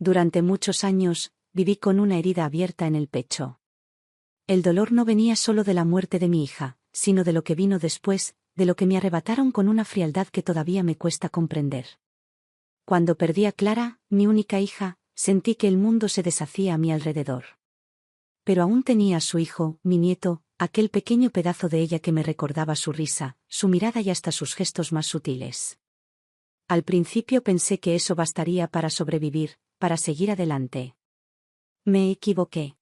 Durante muchos años, viví con una herida abierta en el pecho. El dolor no venía solo de la muerte de mi hija, sino de lo que vino después, de lo que me arrebataron con una frialdad que todavía me cuesta comprender. Cuando perdí a Clara, mi única hija, sentí que el mundo se deshacía a mi alrededor. Pero aún tenía a su hijo, mi nieto, aquel pequeño pedazo de ella que me recordaba su risa, su mirada y hasta sus gestos más sutiles. Al principio pensé que eso bastaría para sobrevivir, para seguir adelante. Me equivoqué.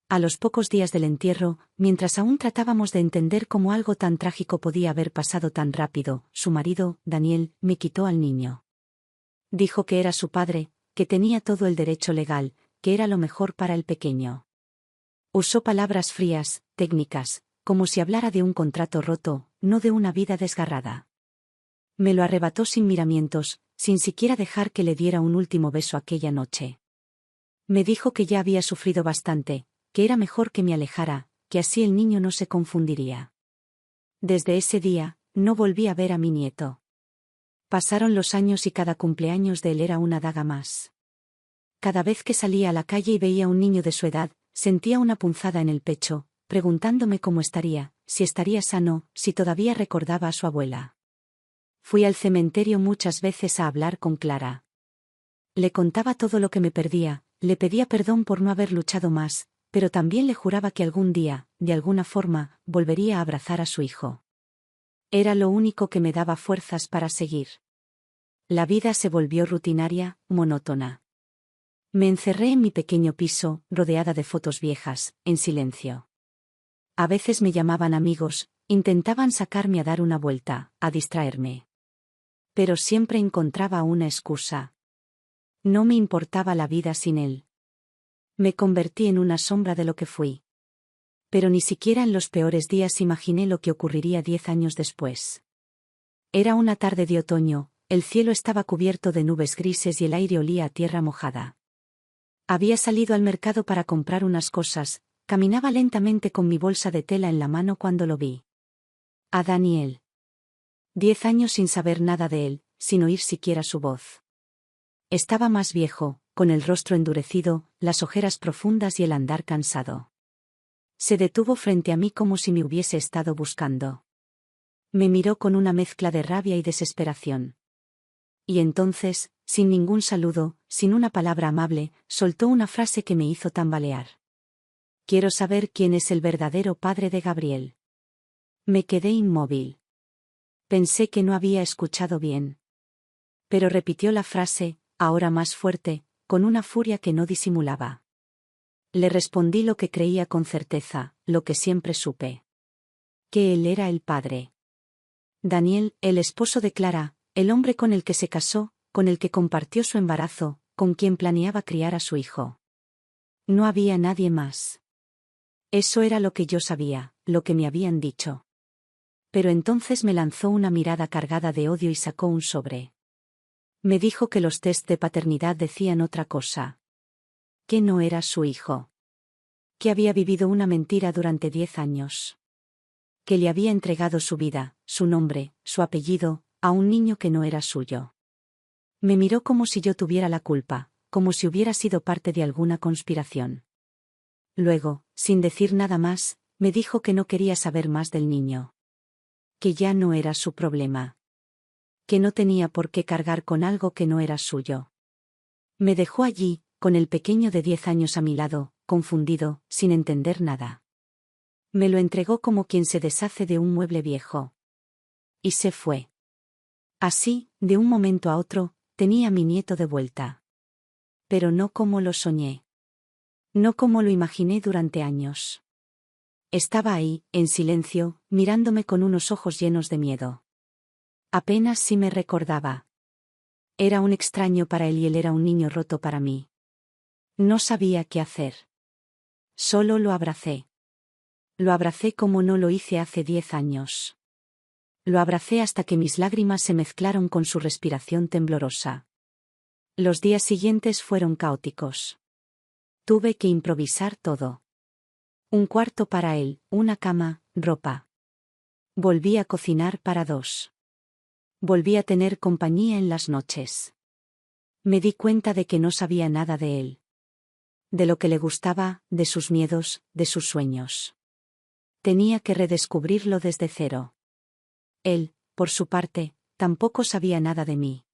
A los pocos días del entierro, mientras aún tratábamos de entender cómo algo tan trágico podía haber pasado tan rápido, su marido, Daniel, me quitó al niño. Dijo que era su padre, que tenía todo el derecho legal, que era lo mejor para el pequeño. Usó palabras frías, técnicas, como si hablara de un contrato roto, no de una vida desgarrada. Me lo arrebató sin miramientos, sin siquiera dejar que le diera un último beso aquella noche. Me dijo que ya había sufrido bastante, que era mejor que me alejara, que así el niño no se confundiría. Desde ese día, no volví a ver a mi nieto. Pasaron los años y cada cumpleaños de él era una daga más. Cada vez que salía a la calle y veía a un niño de su edad, sentía una punzada en el pecho, preguntándome cómo estaría, si estaría sano, si todavía recordaba a su abuela. Fui al cementerio muchas veces a hablar con Clara. Le contaba todo lo que me perdía, le pedía perdón por no haber luchado más, pero también le juraba que algún día, de alguna forma, volvería a abrazar a su hijo. Era lo único que me daba fuerzas para seguir. La vida se volvió rutinaria, monótona. Me encerré en mi pequeño piso, rodeada de fotos viejas, en silencio. A veces me llamaban amigos, intentaban sacarme a dar una vuelta, a distraerme. Pero siempre encontraba una excusa. No me importaba la vida sin él. Me convertí en una sombra de lo que fui. Pero ni siquiera en los peores días imaginé lo que ocurriría 10 años después. Era una tarde de otoño, el cielo estaba cubierto de nubes grises y el aire olía a tierra mojada. Había salido al mercado para comprar unas cosas, caminaba lentamente con mi bolsa de tela en la mano cuando lo vi. A Daniel. 10 años sin saber nada de él, sin oír siquiera su voz. Estaba más viejo, con el rostro endurecido, las ojeras profundas y el andar cansado. Se detuvo frente a mí como si me hubiese estado buscando. Me miró con una mezcla de rabia y desesperación. Y entonces, sin ningún saludo, sin una palabra amable, soltó una frase que me hizo tambalear. Quiero saber quién es el verdadero padre de Gabriel. Me quedé inmóvil. Pensé que no había escuchado bien. Pero repitió la frase, ahora más fuerte, con una furia que no disimulaba. Le respondí lo que creía con certeza, lo que siempre supe. Que él era el padre. Daniel, el esposo de Clara, el hombre con el que se casó, con el que compartió su embarazo, con quien planeaba criar a su hijo. No había nadie más. Eso era lo que yo sabía, lo que me habían dicho. Pero entonces me lanzó una mirada cargada de odio y sacó un sobre. Me dijo que los test de paternidad decían otra cosa. Que no era su hijo. Que había vivido una mentira durante 10 años. Que le había entregado su vida, su nombre, su apellido, a un niño que no era suyo. Me miró como si yo tuviera la culpa, como si hubiera sido parte de alguna conspiración. Luego, sin decir nada más, me dijo que no quería saber más del niño. Que ya no era su problema. Que no tenía por qué cargar con algo que no era suyo. Me dejó allí, con el pequeño de 10 años a mi lado, confundido, sin entender nada. Me lo entregó como quien se deshace de un mueble viejo. Y se fue. Así, de un momento a otro, tenía a mi nieto de vuelta. Pero no como lo soñé. No como lo imaginé durante años. Estaba ahí, en silencio, mirándome con unos ojos llenos de miedo. Apenas si me recordaba. Era un extraño para él y él era un niño roto para mí. No sabía qué hacer. Solo lo abracé. Lo abracé como no lo hice hace 10 años. Lo abracé hasta que mis lágrimas se mezclaron con su respiración temblorosa. Los días siguientes fueron caóticos. Tuve que improvisar todo. Un cuarto para él, una cama, ropa. Volví a cocinar para 2. Volví a tener compañía en las noches. Me di cuenta de que no sabía nada de él. De lo que le gustaba, de sus miedos, de sus sueños. Tenía que redescubrirlo desde cero. Él, por su parte, tampoco sabía nada de mí.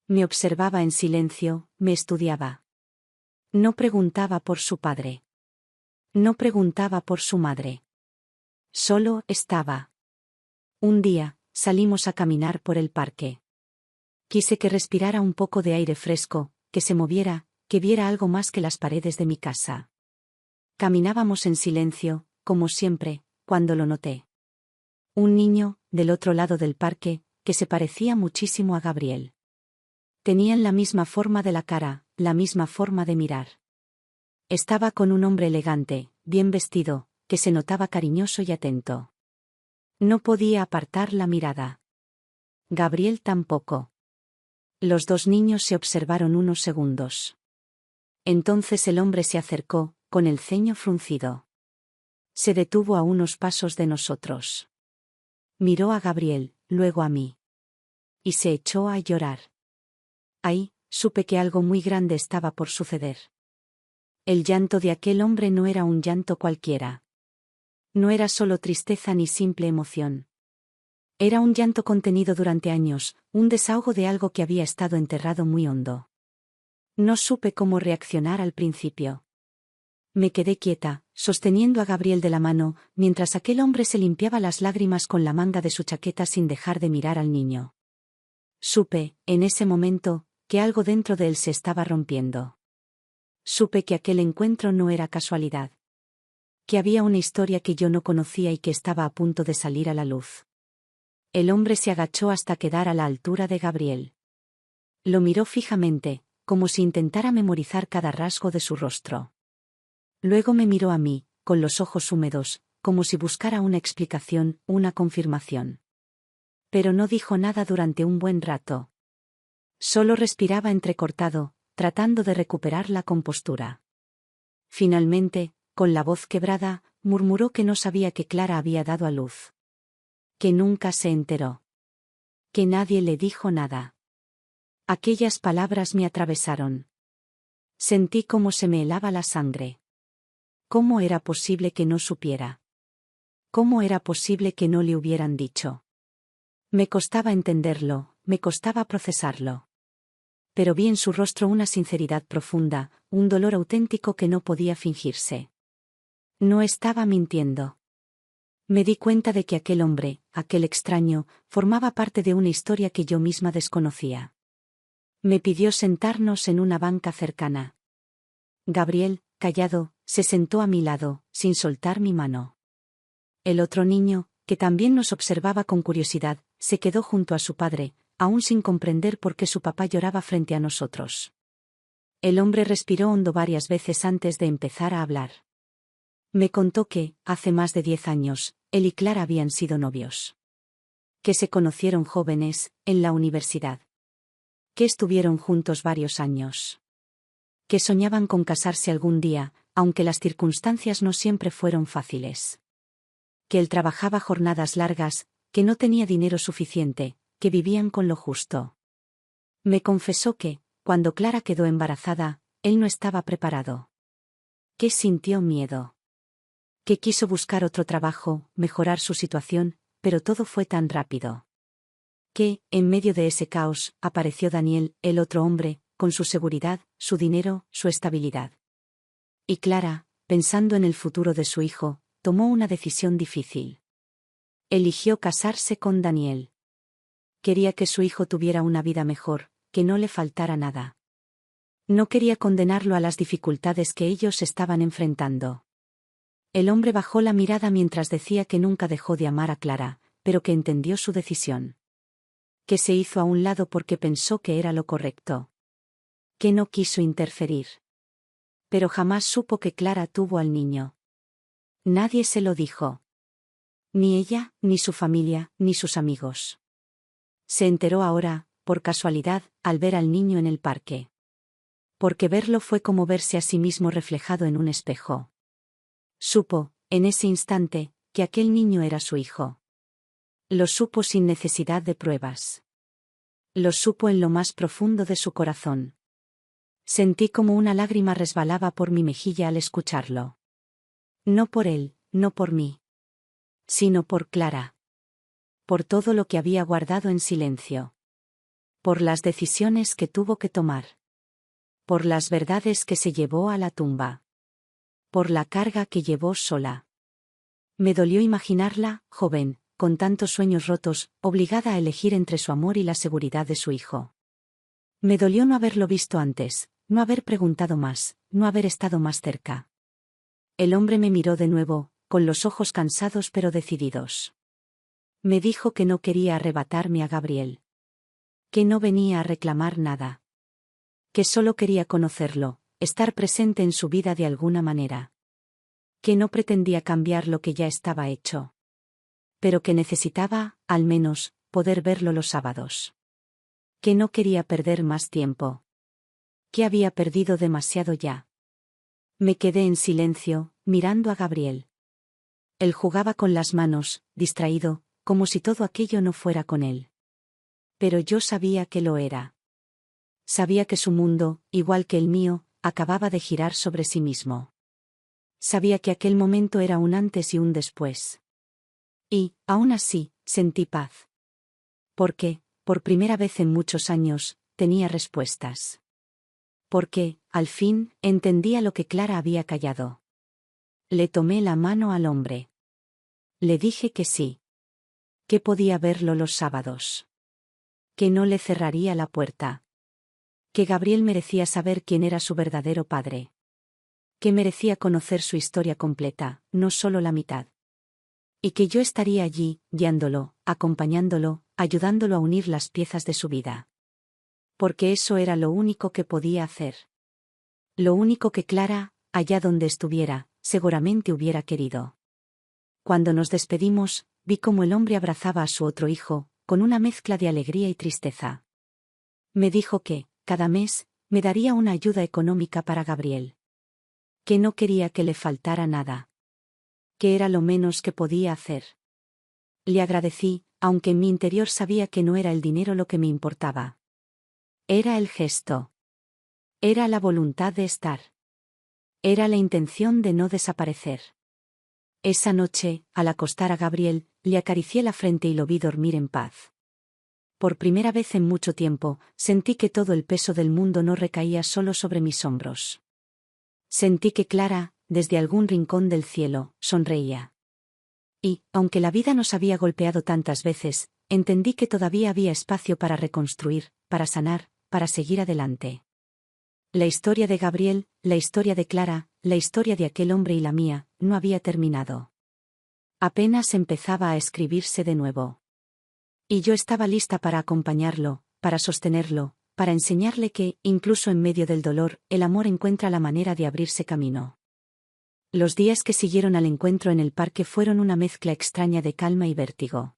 Me observaba en silencio, me estudiaba. No preguntaba por su padre. No preguntaba por su madre. Solo estaba. Un día, salimos a caminar por el parque. Quise que respirara un poco de aire fresco, que se moviera, que viera algo más que las paredes de mi casa. Caminábamos en silencio, como siempre, cuando lo noté. Un niño, del otro lado del parque, que se parecía muchísimo a Gabriel. Tenían la misma forma de la cara, la misma forma de mirar. Estaba con un hombre elegante, bien vestido, que se notaba cariñoso y atento. No podía apartar la mirada. Gabriel tampoco. Los dos niños se observaron unos segundos. Entonces el hombre se acercó, con el ceño fruncido. Se detuvo a unos pasos de nosotros. Miró a Gabriel, luego a mí. Y se echó a llorar. Ahí, supe que algo muy grande estaba por suceder. El llanto de aquel hombre no era un llanto cualquiera. No era solo tristeza ni simple emoción. Era un llanto contenido durante años, un desahogo de algo que había estado enterrado muy hondo. No supe cómo reaccionar al principio. Me quedé quieta, sosteniendo a Gabriel de la mano, mientras aquel hombre se limpiaba las lágrimas con la manga de su chaqueta sin dejar de mirar al niño. Supe, en ese momento, que algo dentro de él se estaba rompiendo. Supe que aquel encuentro no era casualidad. Que había una historia que yo no conocía y que estaba a punto de salir a la luz. El hombre se agachó hasta quedar a la altura de Gabriel. Lo miró fijamente, como si intentara memorizar cada rasgo de su rostro. Luego me miró a mí, con los ojos húmedos, como si buscara una explicación, una confirmación. Pero no dijo nada durante un buen rato. Solo respiraba entrecortado, tratando de recuperar la compostura. Finalmente, con la voz quebrada, murmuró que no sabía que Clara había dado a luz. Que nunca se enteró. Que nadie le dijo nada. Aquellas palabras me atravesaron. Sentí cómo se me helaba la sangre. ¿Cómo era posible que no supiera? ¿Cómo era posible que no le hubieran dicho? Me costaba entenderlo, me costaba procesarlo. Pero vi en su rostro una sinceridad profunda, un dolor auténtico que no podía fingirse. No estaba mintiendo. Me di cuenta de que aquel hombre, aquel extraño, formaba parte de una historia que yo misma desconocía. Me pidió sentarnos en una banca cercana. Gabriel, callado, se sentó a mi lado, sin soltar mi mano. El otro niño, que también nos observaba con curiosidad, se quedó junto a su padre, aún sin comprender por qué su papá lloraba frente a nosotros. El hombre respiró hondo varias veces antes de empezar a hablar. Me contó que, hace más de 10 años, él y Clara habían sido novios. Que se conocieron jóvenes, en la universidad. Que estuvieron juntos varios años. Que soñaban con casarse algún día, aunque las circunstancias no siempre fueron fáciles. Que él trabajaba jornadas largas, que no tenía dinero suficiente, que vivían con lo justo. Me confesó que, cuando Clara quedó embarazada, él no estaba preparado. Que sintió miedo. Que quiso buscar otro trabajo, mejorar su situación, pero todo fue tan rápido. Que, en medio de ese caos, apareció Daniel, el otro hombre, con su seguridad, su dinero, su estabilidad. Y Clara, pensando en el futuro de su hijo, tomó una decisión difícil. Eligió casarse con Daniel. Quería que su hijo tuviera una vida mejor, que no le faltara nada. No quería condenarlo a las dificultades que ellos estaban enfrentando. El hombre bajó la mirada mientras decía que nunca dejó de amar a Clara, pero que entendió su decisión. Que se hizo a un lado porque pensó que era lo correcto. Que no quiso interferir. Pero jamás supo que Clara tuvo al niño. Nadie se lo dijo. Ni ella, ni su familia, ni sus amigos. Se enteró ahora, por casualidad, al ver al niño en el parque. Porque verlo fue como verse a sí mismo reflejado en un espejo. Supo, en ese instante, que aquel niño era su hijo. Lo supo sin necesidad de pruebas. Lo supo en lo más profundo de su corazón. Sentí como una lágrima resbalaba por mi mejilla al escucharlo. No por él, no por mí. Sino por Clara. Por todo lo que había guardado en silencio. Por las decisiones que tuvo que tomar. Por las verdades que se llevó a la tumba. Por la carga que llevó sola. Me dolió imaginarla, joven, con tantos sueños rotos, obligada a elegir entre su amor y la seguridad de su hijo. Me dolió no haberlo visto antes, no haber preguntado más, no haber estado más cerca. El hombre me miró de nuevo, con los ojos cansados pero decididos. Me dijo que no quería arrebatarme a Gabriel. Que no venía a reclamar nada. Que solo quería conocerlo, estar presente en su vida de alguna manera. Que no pretendía cambiar lo que ya estaba hecho. Pero que necesitaba, al menos, poder verlo los sábados. Que no quería perder más tiempo. Que había perdido demasiado ya. Me quedé en silencio, mirando a Gabriel. Él jugaba con las manos, distraído, como si todo aquello no fuera con él. Pero yo sabía que lo era. Sabía que su mundo, igual que el mío, acababa de girar sobre sí mismo. Sabía que aquel momento era un antes y un después. Y, aún así, sentí paz. Porque, por primera vez en muchos años, tenía respuestas. Porque, al fin, entendía lo que Clara había callado. Le tomé la mano al hombre. Le dije que sí. Que podía verlo los sábados. Que no le cerraría la puerta. Que Gabriel merecía saber quién era su verdadero padre. Que merecía conocer su historia completa, no solo la mitad. Y que yo estaría allí, guiándolo, acompañándolo, ayudándolo a unir las piezas de su vida. Porque eso era lo único que podía hacer. Lo único que Clara, allá donde estuviera, seguramente hubiera querido. Cuando nos despedimos, vi cómo el hombre abrazaba a su otro hijo, con una mezcla de alegría y tristeza. Me dijo que, cada mes, me daría una ayuda económica para Gabriel. Que no quería que le faltara nada. Que era lo menos que podía hacer. Le agradecí, aunque en mi interior sabía que no era el dinero lo que me importaba. Era el gesto. Era la voluntad de estar. Era la intención de no desaparecer. Esa noche, al acostar a Gabriel, le acaricié la frente y lo vi dormir en paz. Por primera vez en mucho tiempo, sentí que todo el peso del mundo no recaía solo sobre mis hombros. Sentí que Clara, desde algún rincón del cielo, sonreía. Y, aunque la vida nos había golpeado tantas veces, entendí que todavía había espacio para reconstruir, para sanar, para seguir adelante. La historia de Gabriel, la historia de Clara, la historia de aquel hombre y la mía, no había terminado. Apenas empezaba a escribirse de nuevo. Y yo estaba lista para acompañarlo, para sostenerlo, para enseñarle que, incluso en medio del dolor, el amor encuentra la manera de abrirse camino. Los días que siguieron al encuentro en el parque fueron una mezcla extraña de calma y vértigo.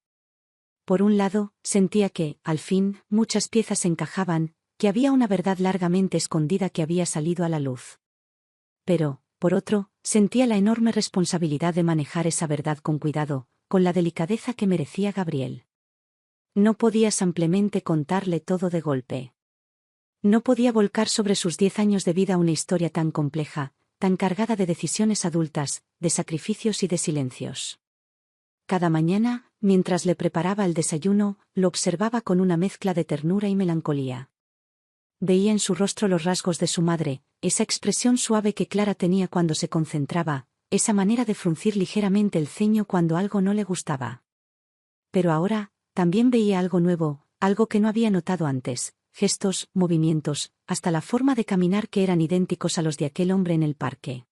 Por un lado, sentía que, al fin, muchas piezas encajaban, que había una verdad largamente escondida que había salido a la luz. Pero, por otro, sentía la enorme responsabilidad de manejar esa verdad con cuidado, con la delicadeza que merecía Gabriel. No podía simplemente contarle todo de golpe. No podía volcar sobre sus 10 años de vida una historia tan compleja, tan cargada de decisiones adultas, de sacrificios y de silencios. Cada mañana, mientras le preparaba el desayuno, lo observaba con una mezcla de ternura y melancolía. Veía en su rostro los rasgos de su madre, esa expresión suave que Clara tenía cuando se concentraba, esa manera de fruncir ligeramente el ceño cuando algo no le gustaba. Pero ahora, también veía algo nuevo, algo que no había notado antes, gestos, movimientos, hasta la forma de caminar que eran idénticos a los de aquel hombre en el parque.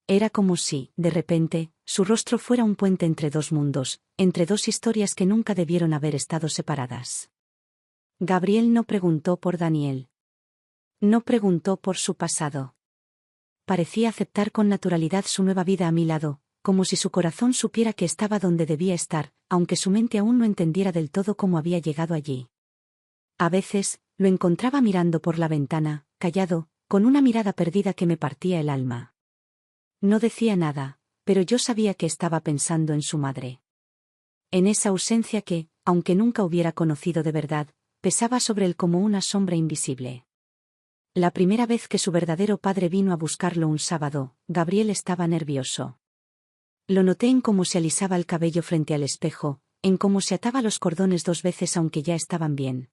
Era como si, de repente, su rostro fuera un puente entre dos mundos, entre dos historias que nunca debieron haber estado separadas. Gabriel no preguntó por Daniel. No preguntó por su pasado. Parecía aceptar con naturalidad su nueva vida a mi lado, como si su corazón supiera que estaba donde debía estar, aunque su mente aún no entendiera del todo cómo había llegado allí. A veces, lo encontraba mirando por la ventana, callado, con una mirada perdida que me partía el alma. No decía nada, pero yo sabía que estaba pensando en su madre. En esa ausencia que, aunque nunca hubiera conocido de verdad, pesaba sobre él como una sombra invisible. La primera vez que su verdadero padre vino a buscarlo un sábado, Gabriel estaba nervioso. Lo noté en cómo se alisaba el cabello frente al espejo, en cómo se ataba los cordones 2 veces aunque ya estaban bien.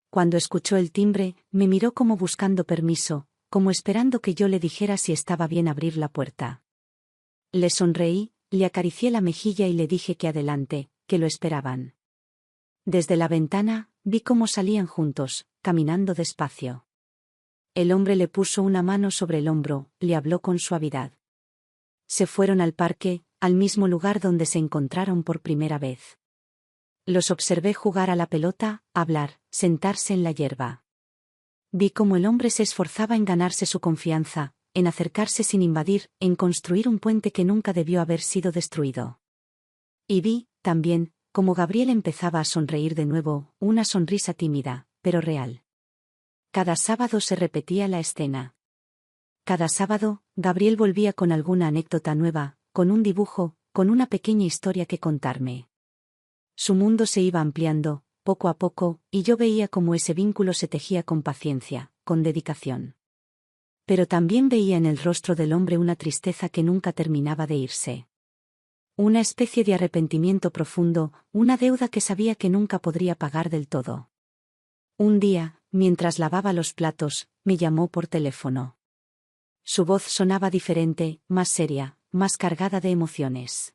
Cuando escuchó el timbre, me miró como buscando permiso, como esperando que yo le dijera si estaba bien abrir la puerta. Le sonreí, le acaricié la mejilla y le dije que adelante, que lo esperaban. Desde la ventana, vi cómo salían juntos, caminando despacio. El hombre le puso una mano sobre el hombro, le habló con suavidad. Se fueron al parque, al mismo lugar donde se encontraron por primera vez. Los observé jugar a la pelota, hablar, sentarse en la hierba. Vi cómo el hombre se esforzaba en ganarse su confianza, en acercarse sin invadir, en construir un puente que nunca debió haber sido destruido. Y vi, también, cómo Gabriel empezaba a sonreír de nuevo, una sonrisa tímida, pero real. Cada sábado se repetía la escena. Cada sábado, Gabriel volvía con alguna anécdota nueva, con un dibujo, con una pequeña historia que contarme. Su mundo se iba ampliando, poco a poco, y yo veía cómo ese vínculo se tejía con paciencia, con dedicación. Pero también veía en el rostro del hombre una tristeza que nunca terminaba de irse. Una especie de arrepentimiento profundo, una deuda que sabía que nunca podría pagar del todo. Un día, mientras lavaba los platos, me llamó por teléfono. Su voz sonaba diferente, más seria, más cargada de emociones.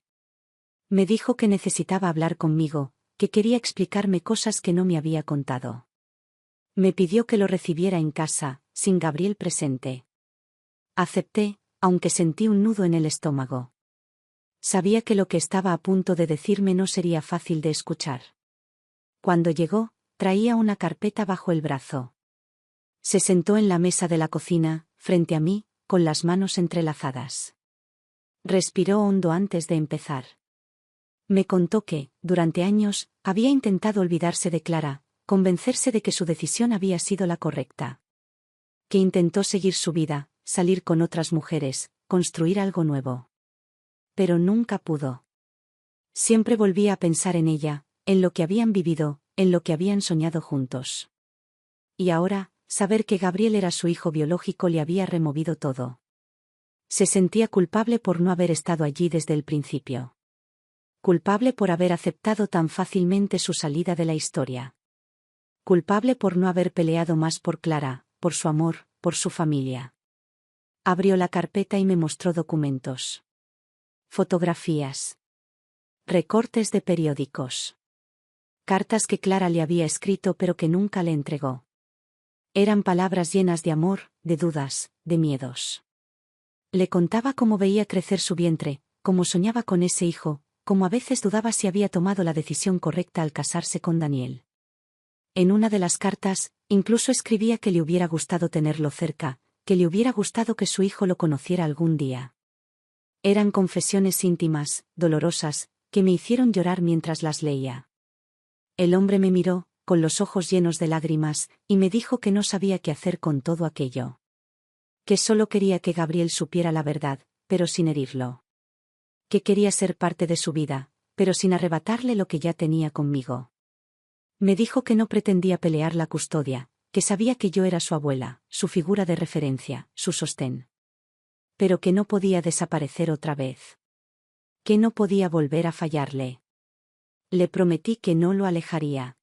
Me dijo que necesitaba hablar conmigo, que quería explicarme cosas que no me había contado. Me pidió que lo recibiera en casa, sin Gabriel presente. Acepté, aunque sentí un nudo en el estómago. Sabía que lo que estaba a punto de decirme no sería fácil de escuchar. Cuando llegó, traía una carpeta bajo el brazo. Se sentó en la mesa de la cocina, frente a mí, con las manos entrelazadas. Respiró hondo antes de empezar. Me contó que, durante años, había intentado olvidarse de Clara, convencerse de que su decisión había sido la correcta. Que intentó seguir su vida, salir con otras mujeres, construir algo nuevo. Pero nunca pudo. Siempre volvía a pensar en ella, en lo que habían vivido, en lo que habían soñado juntos. Y ahora, saber que Gabriel era su hijo biológico le había removido todo. Se sentía culpable por no haber estado allí desde el principio. Culpable por haber aceptado tan fácilmente su salida de la historia. Culpable por no haber peleado más por Clara, por su amor, por su familia. Abrió la carpeta y me mostró documentos. Fotografías. Recortes de periódicos. Cartas que Clara le había escrito pero que nunca le entregó. Eran palabras llenas de amor, de dudas, de miedos. Le contaba cómo veía crecer su vientre, cómo soñaba con ese hijo, cómo a veces dudaba si había tomado la decisión correcta al casarse con Daniel. En una de las cartas, incluso escribía que le hubiera gustado tenerlo cerca, que le hubiera gustado que su hijo lo conociera algún día. Eran confesiones íntimas, dolorosas, que me hicieron llorar mientras las leía. El hombre me miró, con los ojos llenos de lágrimas, y me dijo que no sabía qué hacer con todo aquello. Que solo quería que Gabriel supiera la verdad, pero sin herirlo. Que quería ser parte de su vida, pero sin arrebatarle lo que ya tenía conmigo. Me dijo que no pretendía pelear la custodia, que sabía que yo era su abuela, su figura de referencia, su sostén. Pero que no podía desaparecer otra vez. Que no podía volver a fallarle. Le prometí que no lo alejaría.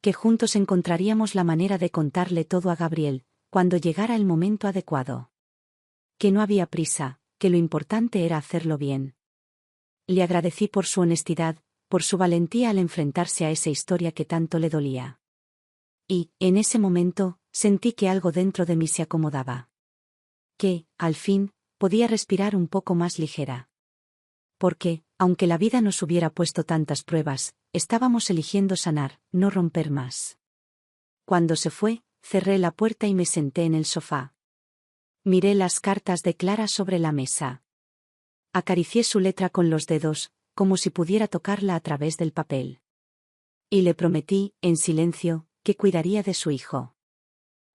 Que juntos encontraríamos la manera de contarle todo a Gabriel, cuando llegara el momento adecuado. Que no había prisa, que lo importante era hacerlo bien. Le agradecí por su honestidad, por su valentía al enfrentarse a esa historia que tanto le dolía. Y, en ese momento, sentí que algo dentro de mí se acomodaba. Que, al fin, podía respirar un poco más ligera. Porque, aunque la vida nos hubiera puesto tantas pruebas, estábamos eligiendo sanar, no romper más. Cuando se fue, cerré la puerta y me senté en el sofá. Miré las cartas de Clara sobre la mesa. Acaricié su letra con los dedos, como si pudiera tocarla a través del papel. Y le prometí, en silencio, que cuidaría de su hijo.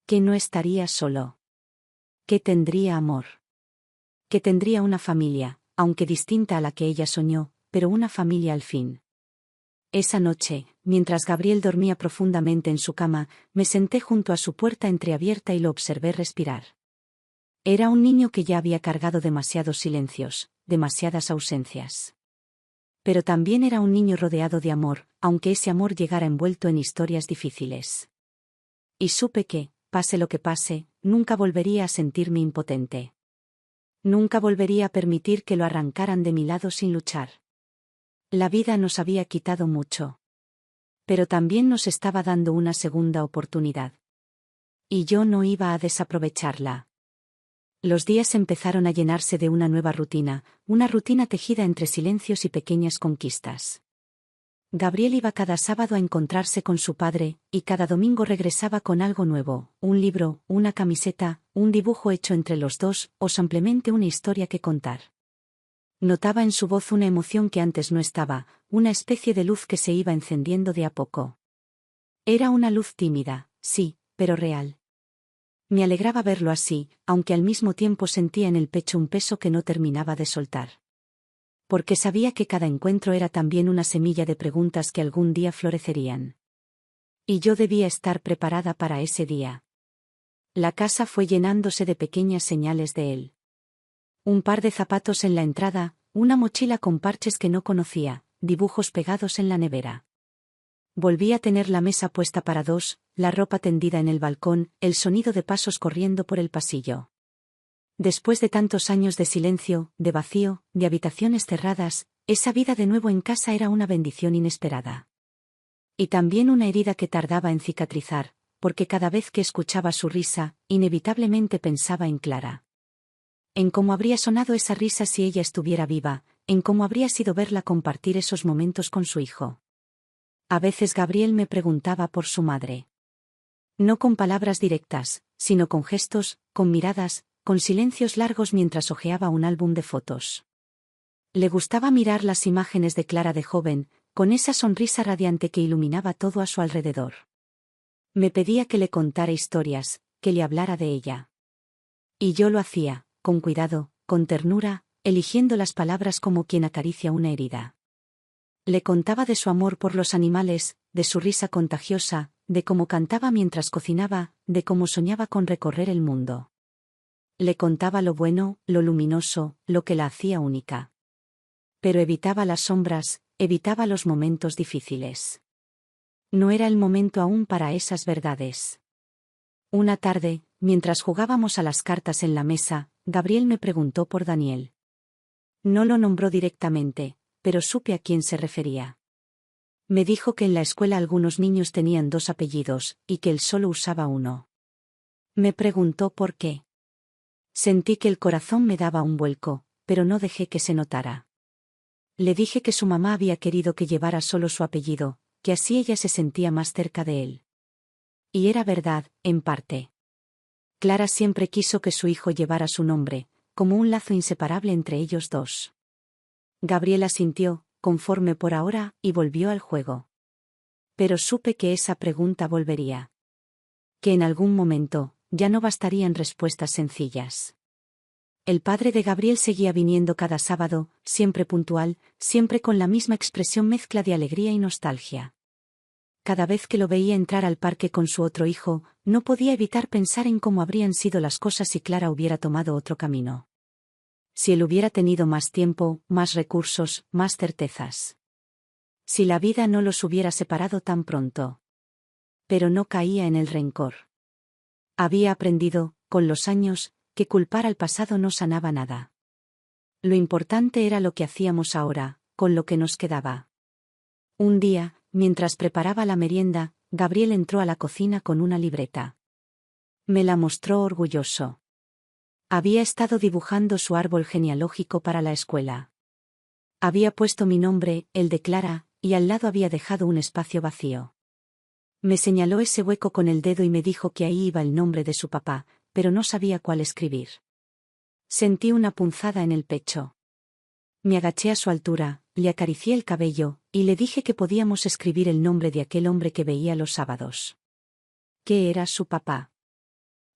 Que no estaría solo. Que tendría amor. Que tendría una familia, aunque distinta a la que ella soñó, pero una familia al fin. Esa noche, mientras Gabriel dormía profundamente en su cama, me senté junto a su puerta entreabierta y lo observé respirar. Era un niño que ya había cargado demasiados silencios, demasiadas ausencias. Pero también era un niño rodeado de amor, aunque ese amor llegara envuelto en historias difíciles. Y supe que, pase lo que pase, nunca volvería a sentirme impotente. Nunca volvería a permitir que lo arrancaran de mi lado sin luchar. La vida nos había quitado mucho. Pero también nos estaba dando una segunda oportunidad. Y yo no iba a desaprovecharla. Los días empezaron a llenarse de una nueva rutina, una rutina tejida entre silencios y pequeñas conquistas. Gabriel iba cada sábado a encontrarse con su padre, y cada domingo regresaba con algo nuevo, un libro, una camiseta, un dibujo hecho entre los dos, o simplemente una historia que contar. Notaba en su voz una emoción que antes no estaba, una especie de luz que se iba encendiendo de a poco. Era una luz tímida, sí, pero real. Me alegraba verlo así, aunque al mismo tiempo sentía en el pecho un peso que no terminaba de soltar. Porque sabía que cada encuentro era también una semilla de preguntas que algún día florecerían. Y yo debía estar preparada para ese día. La casa fue llenándose de pequeñas señales de él. Un par de zapatos en la entrada, una mochila con parches que no conocía, dibujos pegados en la nevera. Volví a tener la mesa puesta para dos, la ropa tendida en el balcón, el sonido de pasos corriendo por el pasillo. Después de tantos años de silencio, de vacío, de habitaciones cerradas, esa vida de nuevo en casa era una bendición inesperada. Y también una herida que tardaba en cicatrizar, porque cada vez que escuchaba su risa, inevitablemente pensaba en Clara. En cómo habría sonado esa risa si ella estuviera viva, en cómo habría sido verla compartir esos momentos con su hijo. A veces Gabriel me preguntaba por su madre. No con palabras directas, sino con gestos, con miradas, con silencios largos mientras hojeaba un álbum de fotos. Le gustaba mirar las imágenes de Clara de joven, con esa sonrisa radiante que iluminaba todo a su alrededor. Me pedía que le contara historias, que le hablara de ella. Y yo lo hacía, con cuidado, con ternura, eligiendo las palabras como quien acaricia una herida. Le contaba de su amor por los animales, de su risa contagiosa, de cómo cantaba mientras cocinaba, de cómo soñaba con recorrer el mundo. Le contaba lo bueno, lo luminoso, lo que la hacía única. Pero evitaba las sombras, evitaba los momentos difíciles. No era el momento aún para esas verdades. Una tarde, mientras jugábamos a las cartas en la mesa, Gabriel me preguntó por Daniel. No lo nombró directamente, pero supe a quién se refería. Me dijo que en la escuela algunos niños tenían dos apellidos, y que él solo usaba uno. Me preguntó por qué. Sentí que el corazón me daba un vuelco, pero no dejé que se notara. Le dije que su mamá había querido que llevara solo su apellido, que así ella se sentía más cerca de él. Y era verdad, en parte. Clara siempre quiso que su hijo llevara su nombre, como un lazo inseparable entre ellos dos. Gabriel asintió, conforme por ahora, y volvió al juego. Pero supe que esa pregunta volvería. Que en algún momento, ya no bastarían respuestas sencillas. El padre de Gabriel seguía viniendo cada sábado, siempre puntual, siempre con la misma expresión mezcla de alegría y nostalgia. Cada vez que lo veía entrar al parque con su otro hijo, no podía evitar pensar en cómo habrían sido las cosas si Clara hubiera tomado otro camino. Si él hubiera tenido más tiempo, más recursos, más certezas. Si la vida no los hubiera separado tan pronto. Pero no caía en el rencor. Había aprendido, con los años, que culpar al pasado no sanaba nada. Lo importante era lo que hacíamos ahora, con lo que nos quedaba. Un día, mientras preparaba la merienda, Gabriel entró a la cocina con una libreta. Me la mostró orgulloso. Había estado dibujando su árbol genealógico para la escuela. Había puesto mi nombre, el de Clara, y al lado había dejado un espacio vacío. Me señaló ese hueco con el dedo y me dijo que ahí iba el nombre de su papá, pero no sabía cuál escribir. Sentí una punzada en el pecho. Me agaché a su altura, le acaricié el cabello, y le dije que podíamos escribir el nombre de aquel hombre que veía los sábados. ¿Qué era su papá?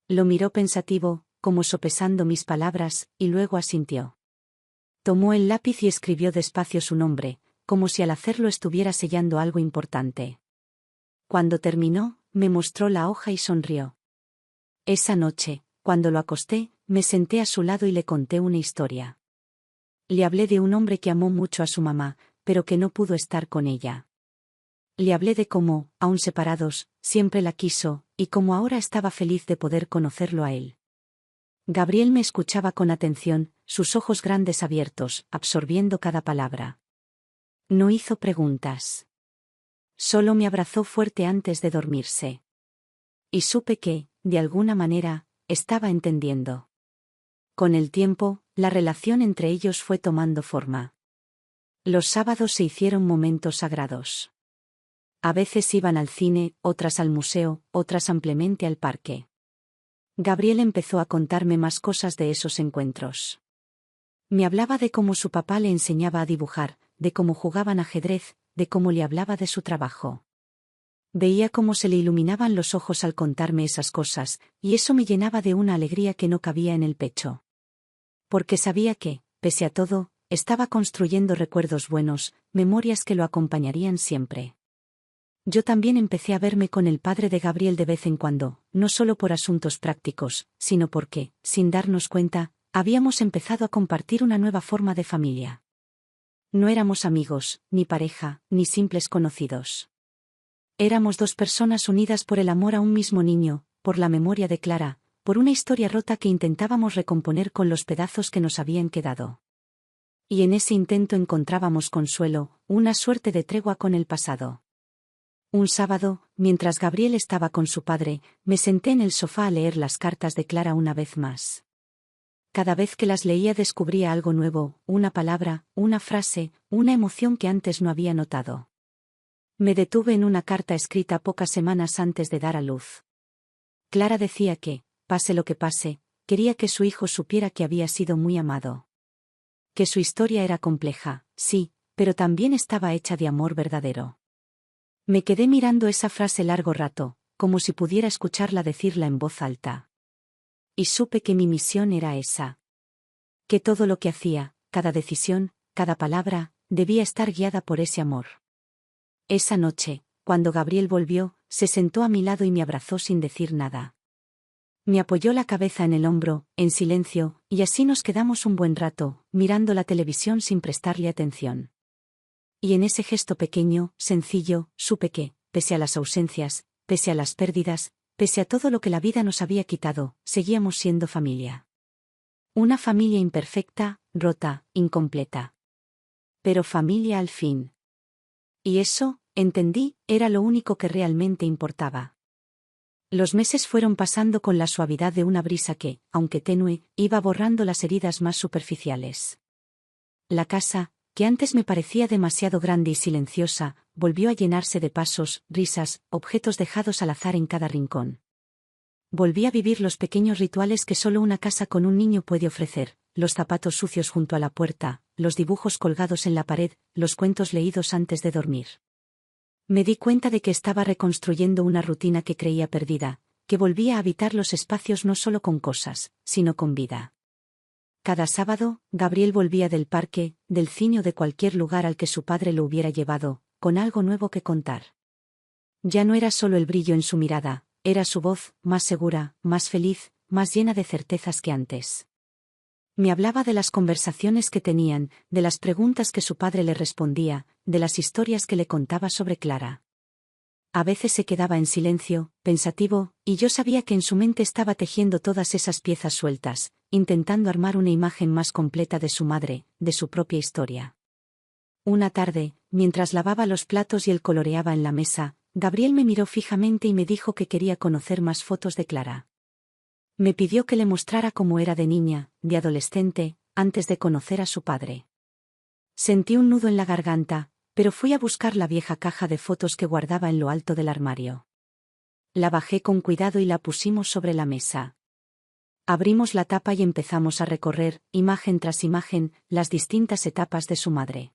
Lo miró pensativo, como sopesando mis palabras, y luego asintió. Tomó el lápiz y escribió despacio su nombre, como si al hacerlo estuviera sellando algo importante. Cuando terminó, me mostró la hoja y sonrió. Esa noche, cuando lo acosté, me senté a su lado y le conté una historia. Le hablé de un hombre que amó mucho a su mamá, pero que no pudo estar con ella. Le hablé de cómo, aún separados, siempre la quiso, y cómo ahora estaba feliz de poder conocerlo a él. Gabriel me escuchaba con atención, sus ojos grandes abiertos, absorbiendo cada palabra. No hizo preguntas. Solo me abrazó fuerte antes de dormirse. Y supe que, de alguna manera, estaba entendiendo. Con el tiempo, la relación entre ellos fue tomando forma. Los sábados se hicieron momentos sagrados. A veces iban al cine, otras al museo, otras ampliamente al parque. Gabriel empezó a contarme más cosas de esos encuentros. Me hablaba de cómo su papá le enseñaba a dibujar, de cómo jugaban ajedrez, de cómo le hablaba de su trabajo. Veía cómo se le iluminaban los ojos al contarme esas cosas, y eso me llenaba de una alegría que no cabía en el pecho. Porque sabía que, pese a todo, estaba construyendo recuerdos buenos, memorias que lo acompañarían siempre. Yo también empecé a verme con el padre de Gabriel de vez en cuando, no solo por asuntos prácticos, sino porque, sin darnos cuenta, habíamos empezado a compartir una nueva forma de familia. No éramos amigos, ni pareja, ni simples conocidos. Éramos dos personas unidas por el amor a un mismo niño, por la memoria de Clara, por una historia rota que intentábamos recomponer con los pedazos que nos habían quedado. Y en ese intento encontrábamos consuelo, una suerte de tregua con el pasado. Un sábado, mientras Gabriel estaba con su padre, me senté en el sofá a leer las cartas de Clara una vez más. Cada vez que las leía descubría algo nuevo, una palabra, una frase, una emoción que antes no había notado. Me detuve en una carta escrita pocas semanas antes de dar a luz. Clara decía que, pase lo que pase, quería que su hijo supiera que había sido muy amado. Que su historia era compleja, sí, pero también estaba hecha de amor verdadero. Me quedé mirando esa frase largo rato, como si pudiera escucharla decirla en voz alta. Y supe que mi misión era esa. Que todo lo que hacía, cada decisión, cada palabra, debía estar guiada por ese amor. Esa noche, cuando Gabriel volvió, se sentó a mi lado y me abrazó sin decir nada. Me apoyó la cabeza en el hombro, en silencio, y así nos quedamos un buen rato, mirando la televisión sin prestarle atención. Y en ese gesto pequeño, sencillo, supe que, pese a las ausencias, pese a las pérdidas, pese a todo lo que la vida nos había quitado, seguíamos siendo familia. Una familia imperfecta, rota, incompleta. Pero familia al fin. Y eso, entendí, era lo único que realmente importaba. Los meses fueron pasando con la suavidad de una brisa que, aunque tenue, iba borrando las heridas más superficiales. La casa, que antes me parecía demasiado grande y silenciosa, volvió a llenarse de pasos, risas, objetos dejados al azar en cada rincón. Volví a vivir los pequeños rituales que solo una casa con un niño puede ofrecer, los zapatos sucios junto a la puerta, los dibujos colgados en la pared, los cuentos leídos antes de dormir. Me di cuenta de que estaba reconstruyendo una rutina que creía perdida, que volvía a habitar los espacios no solo con cosas, sino con vida. Cada sábado, Gabriel volvía del parque, del cine o de cualquier lugar al que su padre lo hubiera llevado, con algo nuevo que contar. Ya no era solo el brillo en su mirada, era su voz, más segura, más feliz, más llena de certezas que antes. Me hablaba de las conversaciones que tenían, de las preguntas que su padre le respondía, de las historias que le contaba sobre Clara. A veces se quedaba en silencio, pensativo, y yo sabía que en su mente estaba tejiendo todas esas piezas sueltas, intentando armar una imagen más completa de su madre, de su propia historia. Una tarde, mientras lavaba los platos y él coloreaba en la mesa, Gabriel me miró fijamente y me dijo que quería conocer más fotos de Clara. Me pidió que le mostrara cómo era de niña, de adolescente, antes de conocer a su padre. Sentí un nudo en la garganta, pero fui a buscar la vieja caja de fotos que guardaba en lo alto del armario. La bajé con cuidado y la pusimos sobre la mesa. Abrimos la tapa y empezamos a recorrer, imagen tras imagen, las distintas etapas de su madre.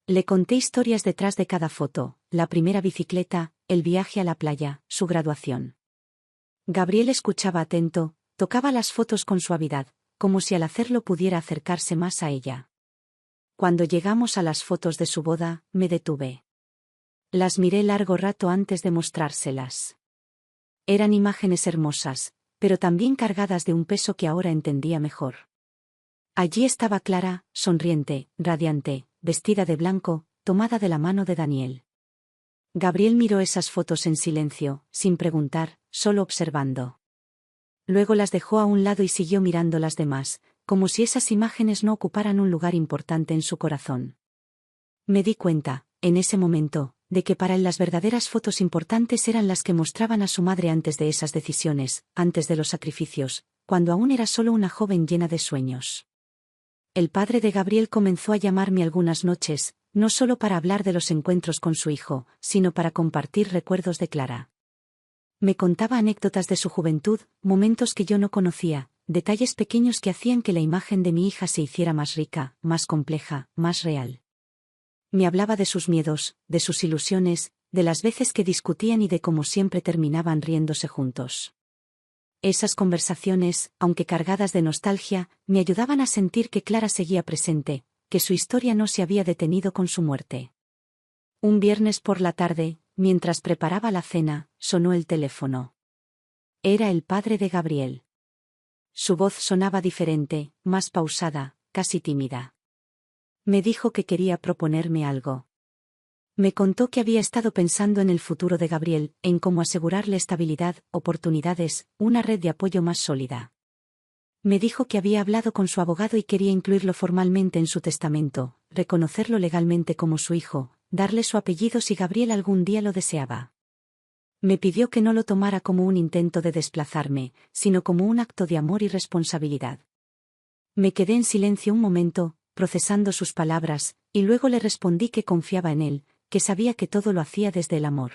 Le conté historias detrás de cada foto, la primera bicicleta, el viaje a la playa, su graduación. Gabriel escuchaba atento, tocaba las fotos con suavidad, como si al hacerlo pudiera acercarse más a ella. Cuando llegamos a las fotos de su boda, me detuve. Las miré largo rato antes de mostrárselas. Eran imágenes hermosas, pero también cargadas de un peso que ahora entendía mejor. Allí estaba Clara, sonriente, radiante, vestida de blanco, tomada de la mano de Daniel. Gabriel miró esas fotos en silencio, sin preguntar, solo observando. Luego las dejó a un lado y siguió mirando las demás, como si esas imágenes no ocuparan un lugar importante en su corazón. Me di cuenta, en ese momento, de que para él las verdaderas fotos importantes eran las que mostraban a su madre antes de esas decisiones, antes de los sacrificios, cuando aún era solo una joven llena de sueños. El padre de Gabriel comenzó a llamarme algunas noches, no solo para hablar de los encuentros con su hijo, sino para compartir recuerdos de Clara. Me contaba anécdotas de su juventud, momentos que yo no conocía, detalles pequeños que hacían que la imagen de mi hija se hiciera más rica, más compleja, más real. Me hablaba de sus miedos, de sus ilusiones, de las veces que discutían y de cómo siempre terminaban riéndose juntos. Esas conversaciones, aunque cargadas de nostalgia, me ayudaban a sentir que Clara seguía presente, que su historia no se había detenido con su muerte. Un viernes por la tarde, mientras preparaba la cena, sonó el teléfono. Era el padre de Gabriel. Su voz sonaba diferente, más pausada, casi tímida. Me dijo que quería proponerme algo. Me contó que había estado pensando en el futuro de Gabriel, en cómo asegurarle estabilidad, oportunidades, una red de apoyo más sólida. Me dijo que había hablado con su abogado y quería incluirlo formalmente en su testamento, reconocerlo legalmente como su hijo, darle su apellido si Gabriel algún día lo deseaba. Me pidió que no lo tomara como un intento de desplazarme, sino como un acto de amor y responsabilidad. Me quedé en silencio un momento, procesando sus palabras, y luego le respondí que confiaba en él, que sabía que todo lo hacía desde el amor.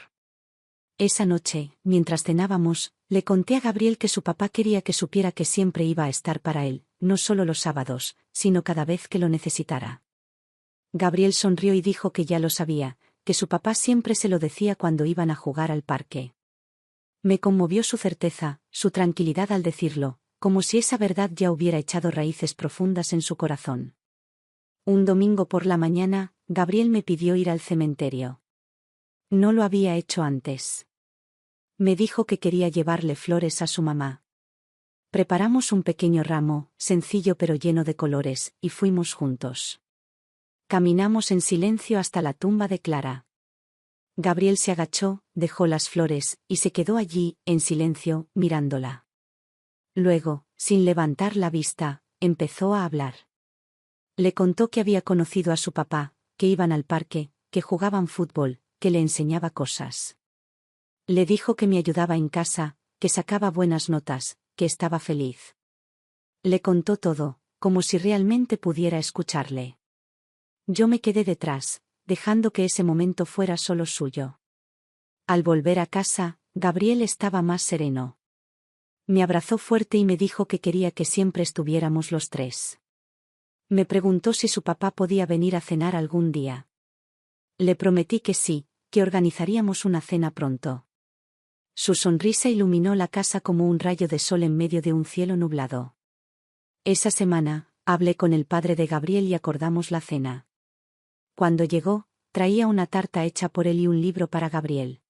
Esa noche, mientras cenábamos, le conté a Gabriel que su papá quería que supiera que siempre iba a estar para él, no solo los sábados, sino cada vez que lo necesitara. Gabriel sonrió y dijo que ya lo sabía, que su papá siempre se lo decía cuando iban a jugar al parque. Me conmovió su certeza, su tranquilidad al decirlo, como si esa verdad ya hubiera echado raíces profundas en su corazón. Un domingo por la mañana, Gabriel me pidió ir al cementerio. No lo había hecho antes. Me dijo que quería llevarle flores a su mamá. Preparamos un pequeño ramo, sencillo pero lleno de colores, y fuimos juntos. Caminamos en silencio hasta la tumba de Clara. Gabriel se agachó, dejó las flores, y se quedó allí, en silencio, mirándola. Luego, sin levantar la vista, empezó a hablar. Le contó que había conocido a su papá, que iban al parque, que jugaban fútbol, que le enseñaba cosas. Le dijo que me ayudaba en casa, que sacaba buenas notas, que estaba feliz. Le contó todo, como si realmente pudiera escucharle. Yo me quedé detrás, dejando que ese momento fuera solo suyo. Al volver a casa, Gabriel estaba más sereno. Me abrazó fuerte y me dijo que quería que siempre estuviéramos los tres. Me preguntó si su papá podía venir a cenar algún día. Le prometí que sí, que organizaríamos una cena pronto. Su sonrisa iluminó la casa como un rayo de sol en medio de un cielo nublado. Esa semana, hablé con el padre de Gabriel y acordamos la cena. Cuando llegó, traía una tarta hecha por él y un libro para Gabriel.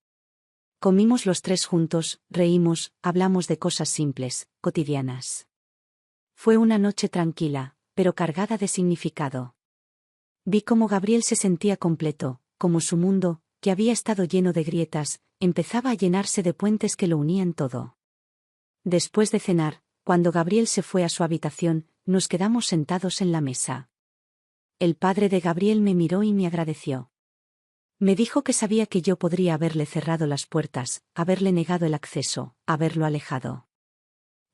Comimos los tres juntos, reímos, hablamos de cosas simples, cotidianas. Fue una noche tranquila, pero cargada de significado. Vi cómo Gabriel se sentía completo, como su mundo, que había estado lleno de grietas, empezaba a llenarse de puentes que lo unían todo. Después de cenar, cuando Gabriel se fue a su habitación, nos quedamos sentados en la mesa. El padre de Gabriel me miró y me agradeció. Me dijo que sabía que yo podría haberle cerrado las puertas, haberle negado el acceso, haberlo alejado.